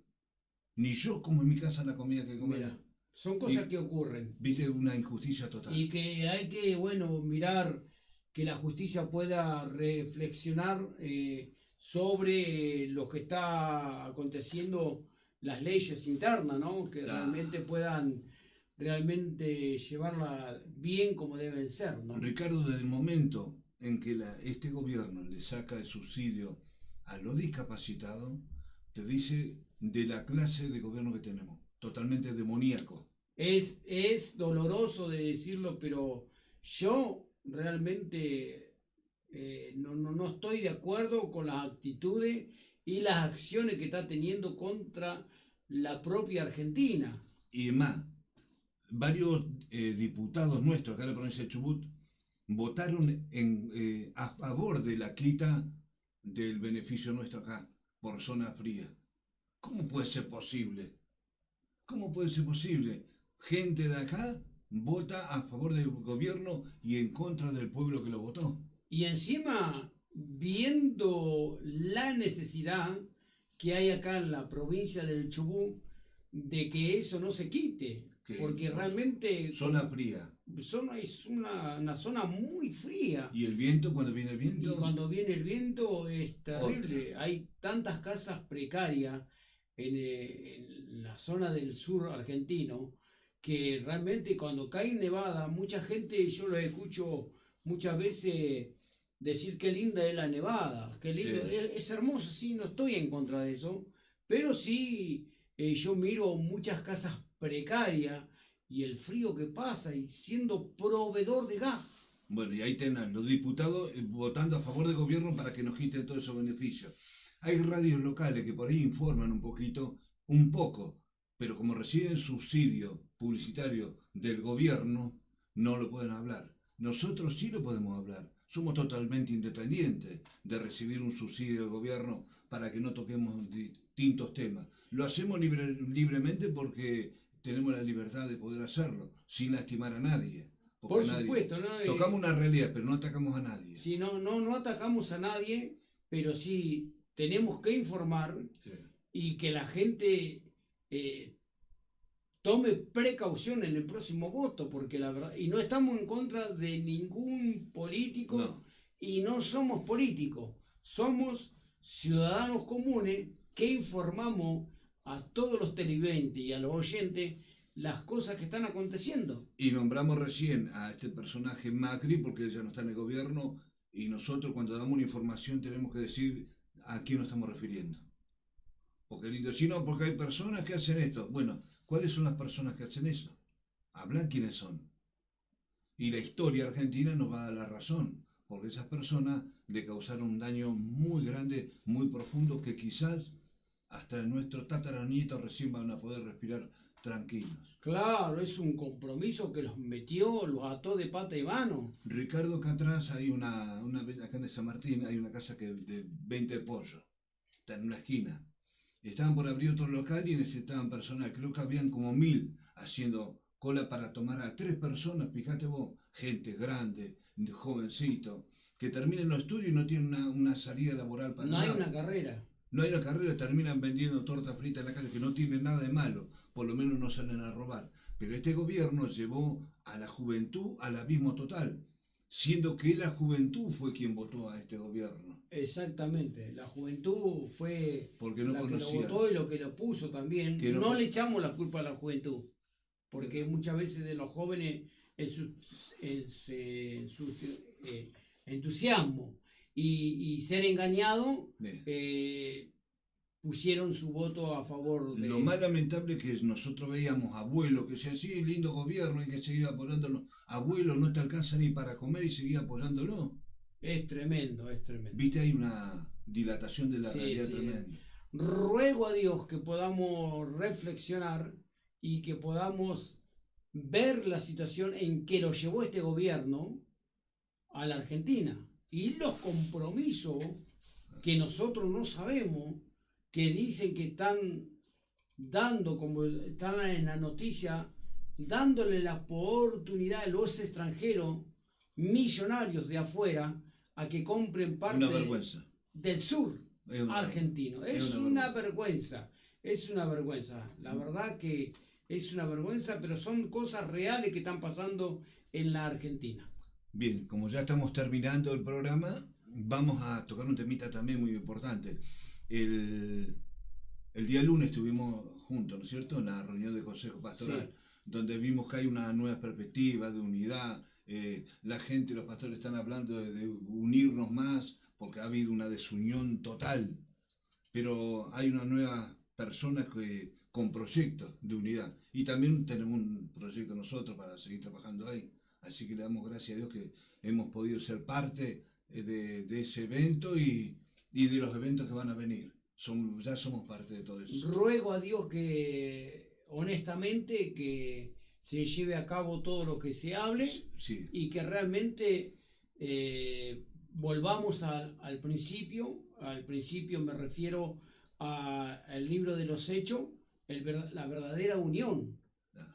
Ni yo como en mi casa la comida que come. Mira, son cosas que ocurren. Viste, una injusticia total. Y que hay que, bueno, mirar que la justicia pueda reflexionar sobre lo que está aconteciendo, las leyes internas, ¿no? Que realmente puedan llevarla bien como deben ser, ¿no? Ricardo, desde el momento en que este gobierno le saca el subsidio a los discapacitados, te dice de la clase de gobierno que tenemos, totalmente demoníaco. Es doloroso de decirlo, pero yo realmente no estoy de acuerdo con las actitudes y las acciones que está teniendo contra la propia Argentina. Y más, varios diputados nuestros acá en la provincia de Chubut votaron a favor de la quita del beneficio nuestro acá, por zona fría. ¿Cómo puede ser posible? ¿Cómo puede ser posible? Gente de acá vota a favor del gobierno y en contra del pueblo que lo votó. Y encima, viendo la necesidad que hay acá en la provincia del Chubut de que eso no se quite, porque realmente... Zona fría. Es una zona muy fría. ¿Y el viento, cuando viene el viento? Y cuando viene el viento es terrible. Hay tantas casas precarias en la zona del sur argentino que realmente cuando cae nevada, mucha gente, yo lo escucho muchas veces decir qué linda es la nevada, qué lindo, sí. Es hermoso, sí, no estoy en contra de eso, pero sí yo miro muchas casas precarias y el frío que pasa y siendo proveedor de gas. Bueno, y ahí tenés los diputados votando a favor del gobierno para que nos quiten todos esos beneficios. Hay radios locales que por ahí informan un poco, pero como reciben subsidio publicitario del gobierno, no lo pueden hablar. Nosotros sí lo podemos hablar. Somos totalmente independientes de recibir un subsidio del gobierno para que no toquemos distintos temas. Lo hacemos libremente porque tenemos la libertad de poder hacerlo, sin lastimar a nadie. Por supuesto, ¿no? Tocamos una realidad, pero no atacamos a nadie. Sí, no atacamos a nadie, pero sí tenemos que informar, sí, y que la gente tome precaución en el próximo voto, porque la verdad, y no estamos en contra de ningún político, no. Y no somos políticos, somos ciudadanos comunes que informamos a todos los televidentes y a los oyentes las cosas que están aconteciendo. Y nombramos recién a este personaje Macri porque él ya no está en el gobierno y nosotros cuando damos una información tenemos que decir a quién nos estamos refiriendo. Porque el indio, si no, porque hay personas que hacen esto. Bueno, ¿cuáles son las personas que hacen eso? Hablan quiénes son. Y la historia argentina nos va a dar la razón, porque esas personas le causaron un daño muy grande, muy profundo, que quizás hasta nuestros tataranietos recién van a poder respirar tranquilos. Claro, es un compromiso que los metió, los ató de pata y mano. Ricardo, acá atrás hay acá en San Martín hay una casa de 20 pollos, está en una esquina. Estaban por abrir otro local y necesitaban personal, creo que habían como 1000 haciendo cola para tomar a 3 personas, fíjate vos, gente grande, jovencito, que terminen los estudios y no tienen una salida laboral para nada. No hay una carrera. No hay una carrera, terminan vendiendo torta frita en la calle, que no tiene nada de malo, por lo menos no salen a robar. Pero este gobierno llevó a la juventud al abismo total, siendo que la juventud fue quien votó a este gobierno. Exactamente, la juventud fue porque no la conocía, que lo votó y lo que lo puso también. No le echamos la culpa a la juventud, porque muchas veces de los jóvenes en su entusiasmo y ser engañado, pusieron su voto a favor de... Lo más lamentable es que nosotros veíamos abuelos que decían, sí, lindo gobierno, hay que seguir apoyándolo. Abuelos no te alcanza ni para comer y seguir apoyándolo. Es tremendo, es tremendo. Viste, hay una dilatación de la realidad tremenda. Ruego a Dios que podamos reflexionar y que podamos ver la situación en que lo llevó este gobierno a la Argentina y los compromisos que nosotros no sabemos que dicen que están dando, como están en la noticia, dándole la oportunidad a los extranjeros millonarios de afuera a que compren parte del sur argentino. Es una vergüenza, es una vergüenza. La verdad que es una vergüenza, pero son cosas reales que están pasando en la Argentina. Bien, como ya estamos terminando el programa, vamos a tocar un temita también muy importante. El día lunes estuvimos juntos, ¿no es cierto?, en la reunión de Consejo Pastoral, donde vimos que hay una nueva perspectiva de unidad. La gente, los pastores están hablando de unirnos más, porque ha habido una desunión total, pero hay una nueva persona con proyectos de unidad, y también tenemos un proyecto nosotros para seguir trabajando ahí, así que le damos gracias a Dios que hemos podido ser parte de ese evento y de los eventos que van a venir. Ya somos parte de todo eso. Ruego a Dios que, honestamente, que se lleve a cabo todo lo que se hable, y que realmente volvamos al principio. Al principio me refiero al libro de los Hechos, la verdadera unión,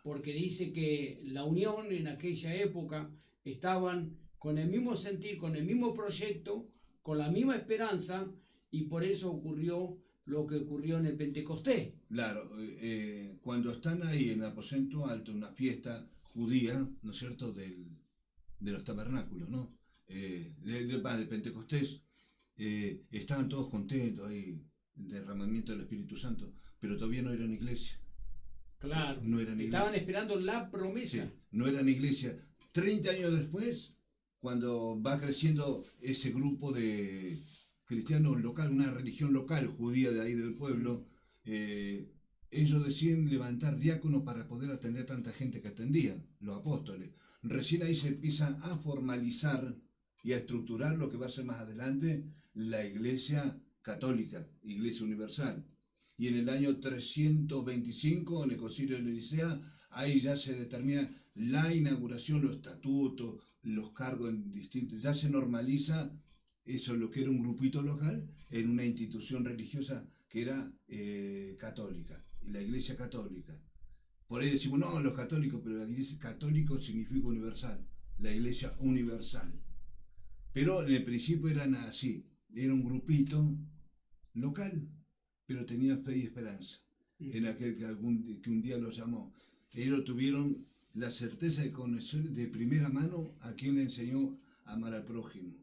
porque dice que la unión en aquella época estaban con el mismo sentir, con el mismo proyecto, con la misma esperanza, y por eso ocurrió lo que ocurrió en el Pentecostés. Claro, cuando están ahí en el aposento alto, una fiesta judía, ¿no es cierto?, de los tabernáculos, ¿no?, de Pentecostés, estaban todos contentos ahí, el derramamiento del Espíritu Santo, pero todavía no eran iglesia. Claro, no eran iglesia. Estaban esperando la promesa. Sí, no eran iglesia. 30 años después, cuando va creciendo ese grupo de cristianos local, una religión local judía de ahí del pueblo, ellos deciden levantar diáconos para poder atender tanta gente que atendían, los apóstoles. Recién ahí se empieza a formalizar y a estructurar lo que va a ser más adelante la Iglesia Católica, Iglesia Universal. Y en el año 325, en el Concilio de Nicea, ahí ya se determina la inauguración, los estatutos, los cargos en distintos, ya se normaliza eso, lo que era un grupito local, en una institución religiosa que era católica, la Iglesia Católica. Por ahí decimos, no, los católicos, pero la Iglesia Católica significa universal, la Iglesia Universal. Pero en el principio eran así, era un grupito local, pero tenía fe y esperanza en aquel que un día los llamó. Ellos tuvieron la certeza de conocer de primera mano a quien le enseñó a amar al prójimo.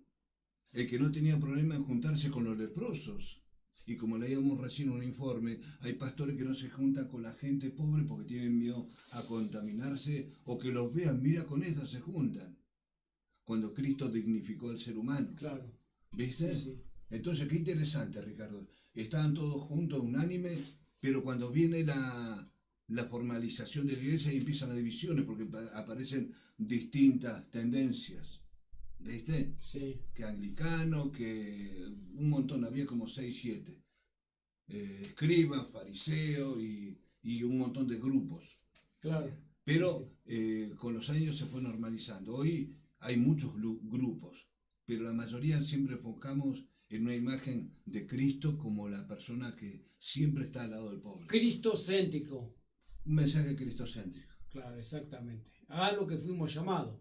El que no tenía problema en juntarse con los leprosos. Y como leíamos recién un informe, hay pastores que no se juntan con la gente pobre porque tienen miedo a contaminarse o que los vean, mira, con esto se juntan. Cuando Cristo dignificó al ser humano. Claro. ¿Viste? Sí, sí. Entonces, qué interesante, Ricardo. Estaban todos juntos, unánime, pero cuando viene la formalización de la iglesia y empiezan las divisiones, porque aparecen distintas tendencias. ¿Viste? Sí. Que anglicano, que un montón, había como 6, 7. Escribas, fariseos y un montón de grupos. Claro. Pero con los años se fue normalizando. Hoy hay muchos grupos, pero la mayoría siempre enfocamos en una imagen de Cristo como la persona que siempre está al lado del pobre. Cristocéntrico. Un mensaje cristocéntrico. Claro, exactamente. A lo que fuimos llamados.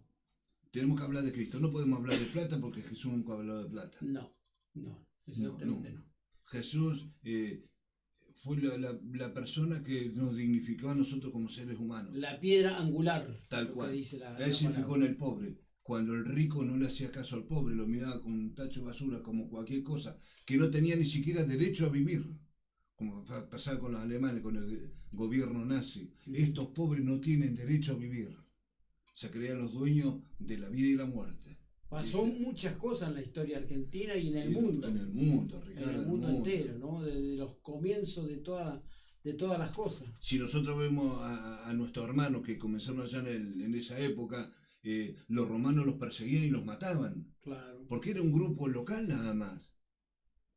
Tenemos que hablar de Cristo, no podemos hablar de plata porque Jesús nunca habló de plata. No, exactamente no. Jesús fue la persona que nos dignificó a nosotros como seres humanos. La piedra angular. Tal cual. Dice Él se fijó en el pobre. Cuando el rico no le hacía caso al pobre, lo miraba con un tacho de basura como cualquier cosa, que no tenía ni siquiera derecho a vivir. Como pasaba con los alemanes, con el gobierno nazi. Estos pobres no tienen derecho a vivir. Se creían los dueños de la vida y la muerte. Pasó muchas cosas en la historia argentina y en el mundo. En el mundo, Ricardo. En el mundo entero, ¿no? Desde los comienzos de todas las cosas. Si nosotros vemos a nuestros hermanos que comenzaron allá en esa época, los romanos los perseguían y los mataban. Claro. Porque era un grupo local nada más.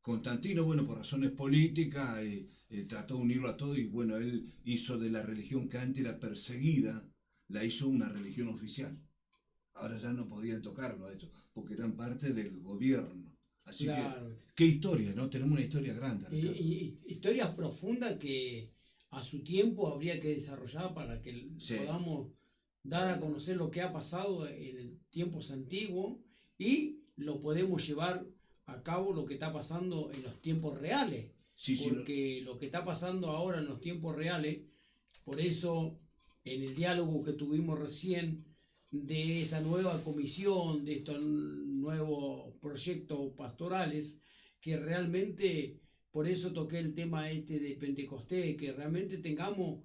Constantino, bueno, por razones políticas, trató de unirlo a todo y bueno, él hizo de la religión que antes era perseguida, la hizo una religión oficial. Ahora ya no podían tocarlo a esto, porque eran parte del gobierno. Así Claro. que, qué historia, ¿no? Tenemos una historia grande. Ricardo. Historias profundas que a su tiempo habría que desarrollar para que Sí. podamos dar a conocer lo que ha pasado en tiempos antiguos y lo podemos llevar a cabo lo que está pasando en los tiempos reales. Sí, sí, Porque lo que está pasando ahora en los tiempos reales, por eso en el diálogo que tuvimos recién de esta nueva comisión, de estos nuevos proyectos pastorales, que realmente, por eso toqué el tema este de Pentecostés, que realmente tengamos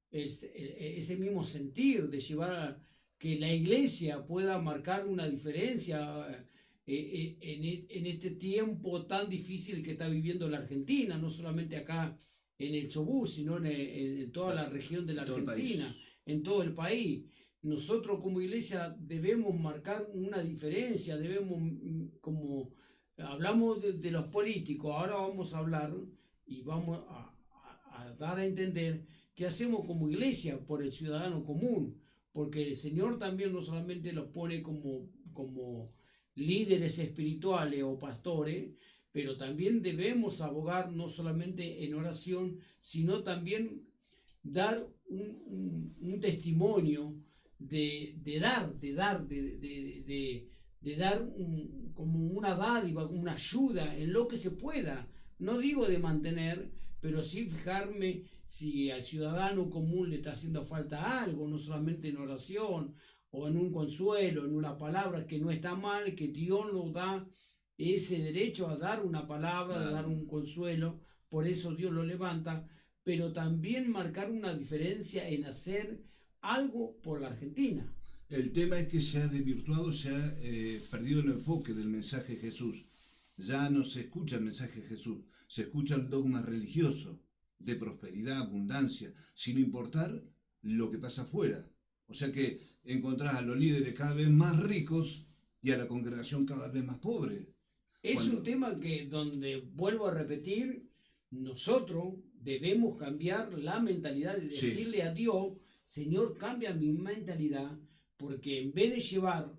ese mismo sentir de llevar a que la iglesia pueda marcar una diferencia en este tiempo tan difícil que está viviendo la Argentina, no solamente acá en el Chobú, sino en toda la región de la Argentina, en todo el país. Nosotros como iglesia debemos marcar una diferencia, debemos, como hablamos de los políticos, ahora vamos a hablar y vamos a dar a entender qué hacemos como iglesia por el ciudadano común, porque el Señor también no solamente los pone como líderes espirituales o pastores, pero también debemos abogar no solamente en oración, sino también dar un testimonio de dar como una dádiva, una ayuda en lo que se pueda. No digo de mantener, pero sí fijarme si al ciudadano común le está haciendo falta algo, no solamente en oración o en un consuelo, en una palabra, que no está mal, que Dios nos da ese derecho a dar una palabra, a dar un consuelo, por eso Dios lo levanta, pero también marcar una diferencia en hacer algo por la Argentina. El tema es que se ha desvirtuado, se ha perdido el enfoque del mensaje de Jesús. Ya no se escucha el mensaje de Jesús, se escucha el dogma religioso de prosperidad, abundancia, sin importar lo que pasa afuera. O sea que encontrás a los líderes cada vez más ricos y a la congregación cada vez más pobre. Es un tema que, donde vuelvo a repetir, nosotros debemos cambiar la mentalidad de decirle a Dios, Señor, cambia mi mentalidad, porque en vez de llevar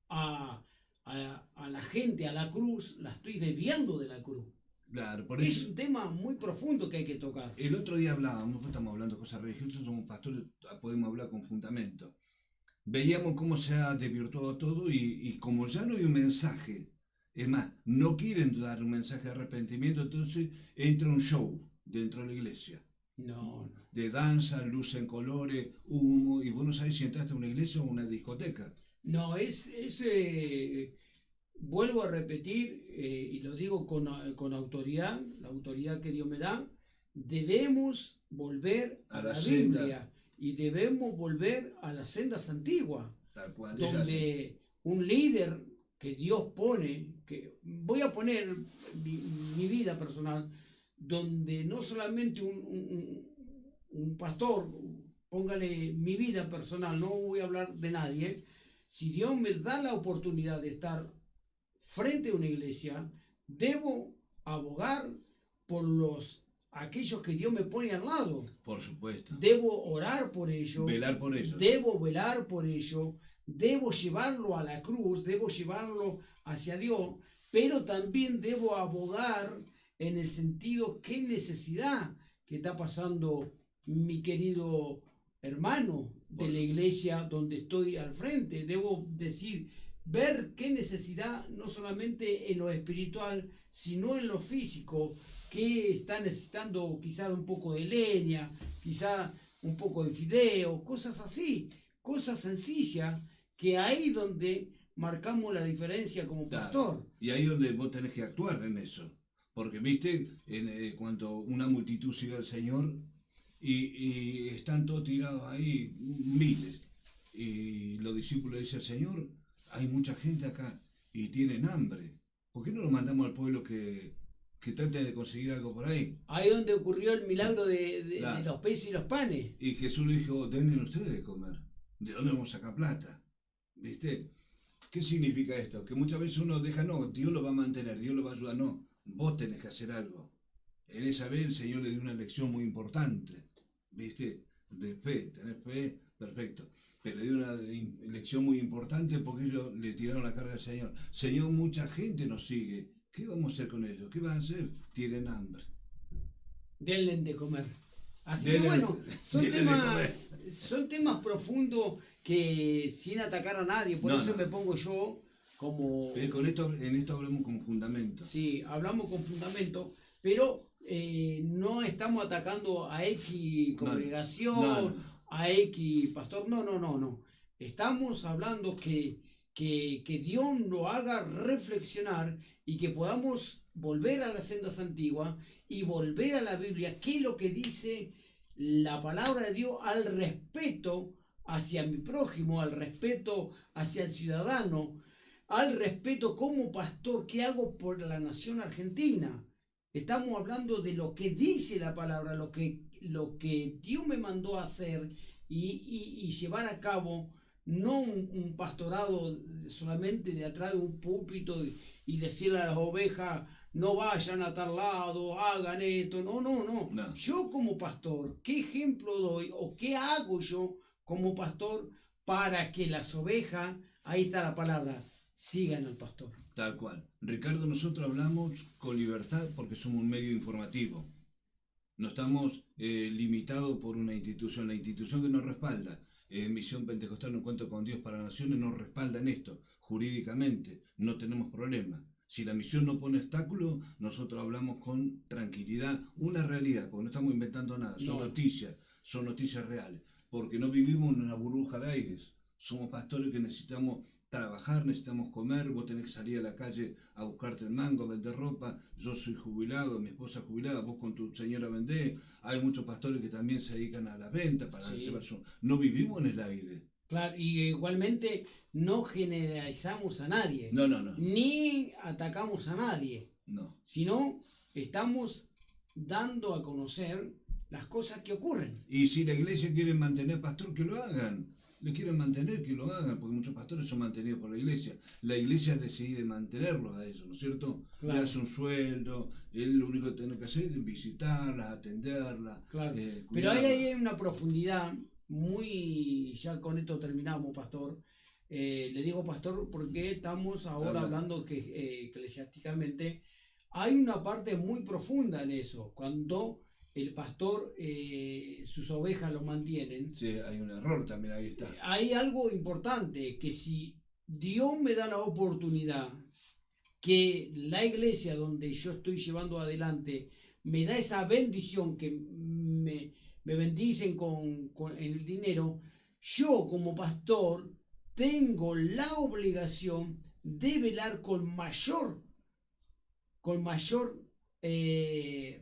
a la gente a la cruz, la estoy desviando de la cruz. Claro, por eso, es un tema muy profundo que hay que tocar. El otro día hablábamos, estamos hablando de cosas religiosas, somos pastores, podemos hablar con fundamento. Veíamos cómo se ha desvirtuado todo y como ya no hay un mensaje, es más, no quieren dar un mensaje de arrepentimiento, entonces entra un show dentro de la iglesia. No. De danza, luz en colores, humo, y vos no sabés si entraste a una iglesia o a una discoteca. No, vuelvo a repetir, y lo digo con autoridad, la autoridad que Dios me da, debemos volver a la Biblia y debemos volver a las sendas antiguas, donde un líder que Dios pone, que voy a poner mi vida personal, donde no solamente un pastor, póngale mi vida personal, no voy a hablar de nadie, si Dios me da la oportunidad de estar frente a una iglesia, debo abogar por aquellos que Dios me pone al lado. Por supuesto. Debo orar por ellos. Velar por ellos. Debo velar por ellos. Debo llevarlo a la cruz, debo llevarlo hacia Dios, pero también debo abogar en el sentido qué necesidad que está pasando mi querido hermano de la iglesia donde estoy al frente. Debo decir, ver qué necesidad, no solamente en lo espiritual, sino en lo físico, que está necesitando quizá un poco de leña, quizá un poco de fideo, cosas así, cosas sencillas, que ahí donde marcamos la diferencia como pastor. Y ahí donde vos tenés que actuar en eso. Porque, viste, cuando una multitud sigue al Señor y están todos tirados ahí, miles, y los discípulos dicen, Señor, hay mucha gente acá y tienen hambre. ¿Por qué no lo mandamos al pueblo que trate de conseguir algo por ahí? Ahí donde ocurrió el milagro de los peces y los panes. Y Jesús le dijo, denle ustedes de comer. ¿De dónde vamos a sacar plata? ¿Viste? ¿Qué significa esto? Que muchas veces uno deja, no, Dios lo va a mantener, Dios lo va a ayudar. No, vos tenés que hacer algo. En esa vez el Señor le dio una lección muy importante. ¿Viste? De fe, tener fe, perfecto. Pero le dio una lección muy importante porque ellos le tiraron la carga al Señor. Señor, mucha gente nos sigue. ¿Qué vamos a hacer con ellos? ¿Qué van a hacer? Tienen hambre. Denle de comer. Así Denle- que bueno, denle de comer. son temas profundos que sin atacar a nadie, por No, eso no. me pongo yo como... En esto hablamos como fundamento. Sí, hablamos con fundamento, pero no estamos atacando a X congregación, No, no. a X pastor, no. Estamos hablando que Dios nos haga reflexionar y que podamos volver a las sendas antiguas y volver a la Biblia, qué es lo que dice la palabra de Dios al respeto hacia mi prójimo, al respeto hacia el ciudadano, al respeto como pastor que hago por la nación argentina. Estamos hablando de lo que dice la palabra, lo que Dios me mandó a hacer y llevar a cabo, no un pastorado solamente de atrás de un púlpito y decirle a las ovejas, no vayan a tal lado, hagan esto. No. Yo como pastor, ¿qué ejemplo doy o qué hago yo como pastor para que las ovejas, ahí está la palabra, sigan al pastor? Tal cual. Ricardo, nosotros hablamos con libertad porque somos un medio informativo. No estamos limitados por una institución. La institución que nos respalda, Misión Pentecostal Encuentro con Dios para Naciones, nos respalda en esto. Jurídicamente no tenemos problema. Si la misión no pone obstáculos, nosotros hablamos con tranquilidad, una realidad, porque no estamos inventando nada, son noticias reales, porque no vivimos en una burbuja de aires. Somos pastores que necesitamos trabajar, necesitamos comer, vos tenés que salir a la calle a buscarte el mango, a vender ropa, yo soy jubilado, mi esposa es jubilada, vos con tu señora vendés, hay muchos pastores que también se dedican a la venta para llevar su... No vivimos en el aire. Claro, y igualmente no generalizamos a nadie, No. ni atacamos a nadie, No. sino estamos dando a conocer las cosas que ocurren. Y si la iglesia quiere mantener pastor, que lo hagan. Le quieren mantener, que lo hagan, porque muchos pastores son mantenidos por la iglesia. La iglesia decide mantenerlos a ellos, ¿no es cierto? Claro. Le hace un sueldo, él lo único que tiene que hacer es visitarla, atenderla. Claro. Pero cuidarla. ahí hay una profundidad muy... Ya con esto terminamos, pastor. Le digo pastor porque estamos ahora hablando que eclesiásticamente hay una parte muy profunda en eso. Cuando el pastor, sus ovejas lo mantienen. Sí, hay un error también, ahí está. Hay algo importante, que si Dios me da la oportunidad, que la iglesia donde yo estoy llevando adelante me da esa bendición, que me bendicen con el dinero, yo como pastor tengo la obligación de velar con mayor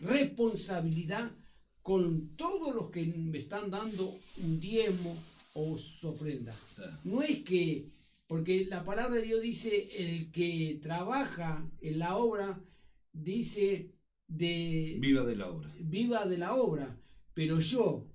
responsabilidad con todos los que me están dando un diezmo o su ofrenda. No es que, porque la palabra de Dios dice, el que trabaja en la obra, dice viva de la obra. Viva de la obra, pero yo,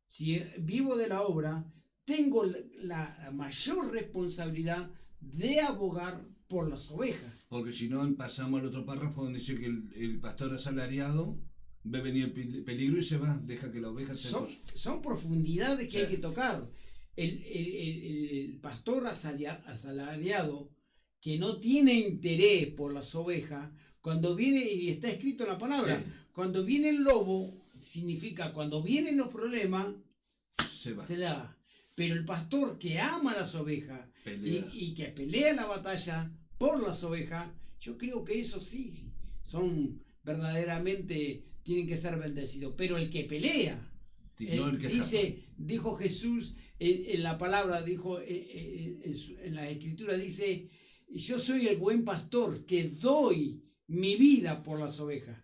si vivo de la obra, tengo la mayor responsabilidad de abogar por las ovejas. Porque si no, pasamos al otro párrafo donde dice que el pastor asalariado ve venir el peligro y se va, deja que la oveja se... Son profundidades que hay que tocar. El pastor asalariado que no tiene interés por las ovejas, cuando viene, y está escrito en la palabra, cuando viene el lobo, significa cuando vienen los problemas, se le va. Pero el pastor que ama las ovejas y que pelea la batalla por las ovejas, yo creo que eso sí, son verdaderamente, tienen que ser bendecidos. Pero el que pelea, dijo Jesús en la palabra, dijo en la escritura, dice, yo soy el buen pastor que doy mi vida por las ovejas.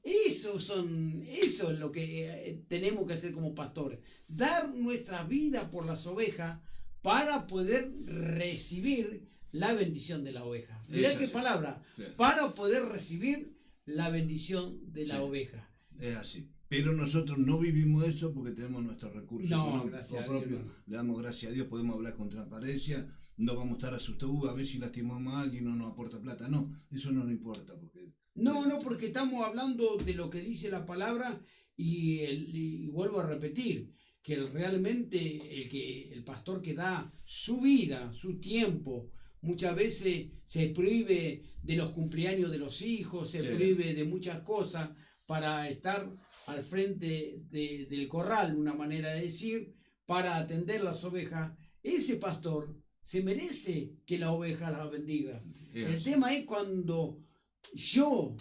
Eso es lo que tenemos que hacer como pastores, dar nuestra vida por las ovejas para poder recibir la bendición de la oveja. Mirá qué palabra, para poder recibir la bendición de la oveja. Es así. Pero nosotros no vivimos eso porque tenemos nuestros recursos económicos propios. Le damos gracias a Dios, podemos hablar con transparencia, no vamos a estar asustados a ver si lastimamos a alguien y no nos aporta plata. No, eso no nos importa. Porque estamos hablando de lo que dice la palabra y vuelvo a repetir, que realmente el pastor que da su vida, su tiempo, muchas veces se prohíbe de los cumpleaños de los hijos, se prohíbe de muchas cosas para estar al frente del corral, una manera de decir, para atender las ovejas. Ese pastor se merece que la oveja la bendiga. El tema es cuando yo,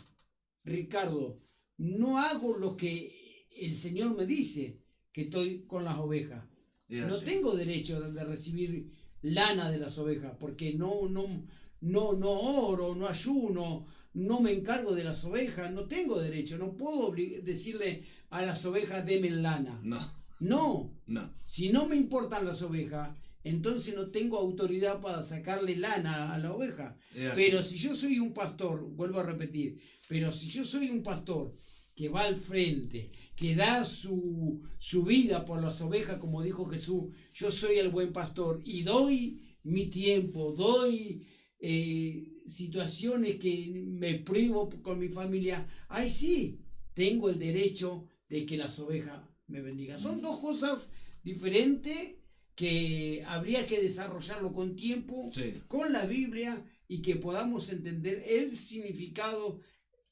Ricardo, no hago lo que el Señor me dice, que estoy con las ovejas. No tengo derecho de recibir lana de las ovejas, porque no oro, no ayuno, no me encargo de las ovejas, no tengo derecho, no puedo decirle a las ovejas deme lana. No. Si no me importan las ovejas, entonces no tengo autoridad para sacarle lana a la oveja. Pero si yo soy un pastor, vuelvo a repetir, pero si yo soy un pastor que va al frente, que da su vida por las ovejas, como dijo Jesús, yo soy el buen pastor y doy mi tiempo, doy situaciones que me privo con mi familia, ahí sí, tengo el derecho de que las ovejas me bendigan. Son dos cosas diferentes que habría que desarrollarlo con tiempo, con la Biblia, y que podamos entender el significado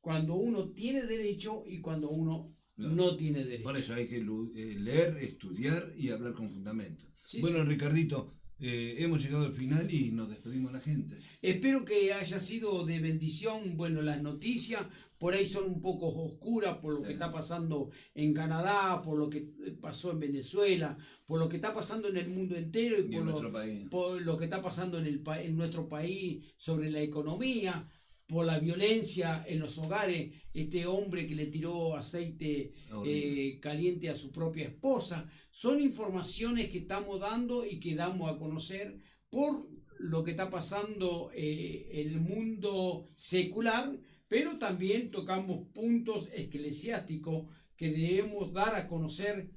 cuando uno tiene derecho y cuando uno no tiene derecho. Por eso hay que leer, estudiar y hablar con fundamento. Bueno, Ricardito, hemos llegado al final y nos despedimos a la gente. Espero que haya sido de bendición. Bueno, las noticias por ahí son un poco oscuras por lo que está pasando en Canadá, por lo que pasó en Venezuela, por lo que está pasando en el mundo entero y por lo que está pasando en nuestro país sobre la economía, por la violencia en los hogares, este hombre que le tiró aceite caliente a su propia esposa. Son informaciones que estamos dando y que damos a conocer por lo que está pasando en el mundo secular, pero también tocamos puntos eclesiásticos que debemos dar a conocer,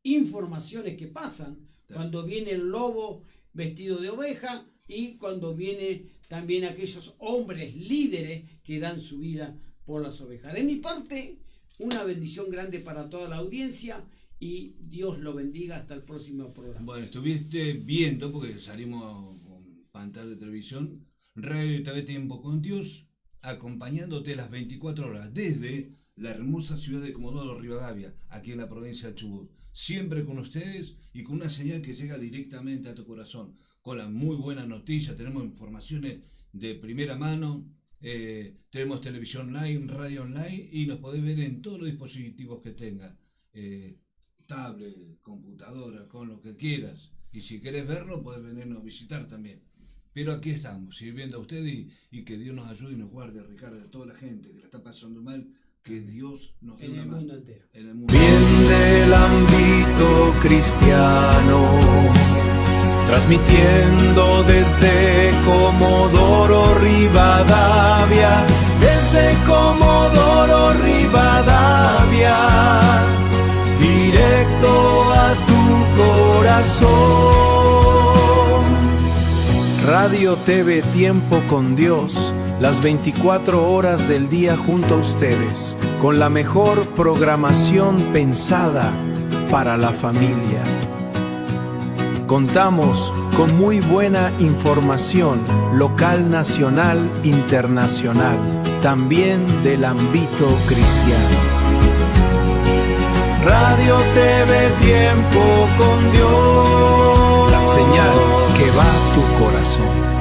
informaciones que pasan cuando viene el lobo vestido de oveja y cuando viene también aquellos hombres líderes que dan su vida por las ovejas. De mi parte, una bendición grande para toda la audiencia y Dios lo bendiga hasta el próximo programa. Bueno, estuviste viendo, porque salimos con pantalla de televisión, Radio TV Tiempo con Dios, acompañándote las 24 horas desde la hermosa ciudad de Comodoro Rivadavia, aquí en la provincia de Chubut. Siempre con ustedes y con una señal que llega directamente a tu corazón, con las muy buenas noticias. Tenemos informaciones de primera mano, tenemos televisión online, radio online, y nos podés ver en todos los dispositivos que tengas, tablet, computadora, con lo que quieras. Y si querés verlo, podés venirnos a visitar también. Pero aquí estamos, sirviendo a ustedes, y que Dios nos ayude y nos guarde, Ricardo, a toda la gente que la está pasando mal, que Dios nos dé una mano. En el mundo. Bien del ámbito cristiano, transmitiendo desde Comodoro Rivadavia, desde Comodoro Rivadavia, directo a tu corazón. Radio TV Tiempo con Dios, las 24 horas del día junto a ustedes, con la mejor programación pensada para la familia. Contamos con muy buena información local, nacional, internacional, también del ámbito cristiano. Radio TV Tiempo con Dios, la señal que va a tu corazón.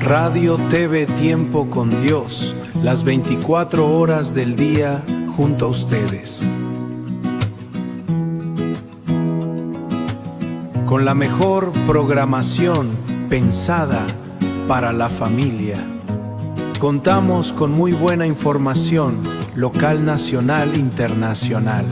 Radio TV Tiempo con Dios, las 24 horas del día junto a ustedes. Con la mejor programación pensada para la familia. Contamos con muy buena información local, nacional, internacional.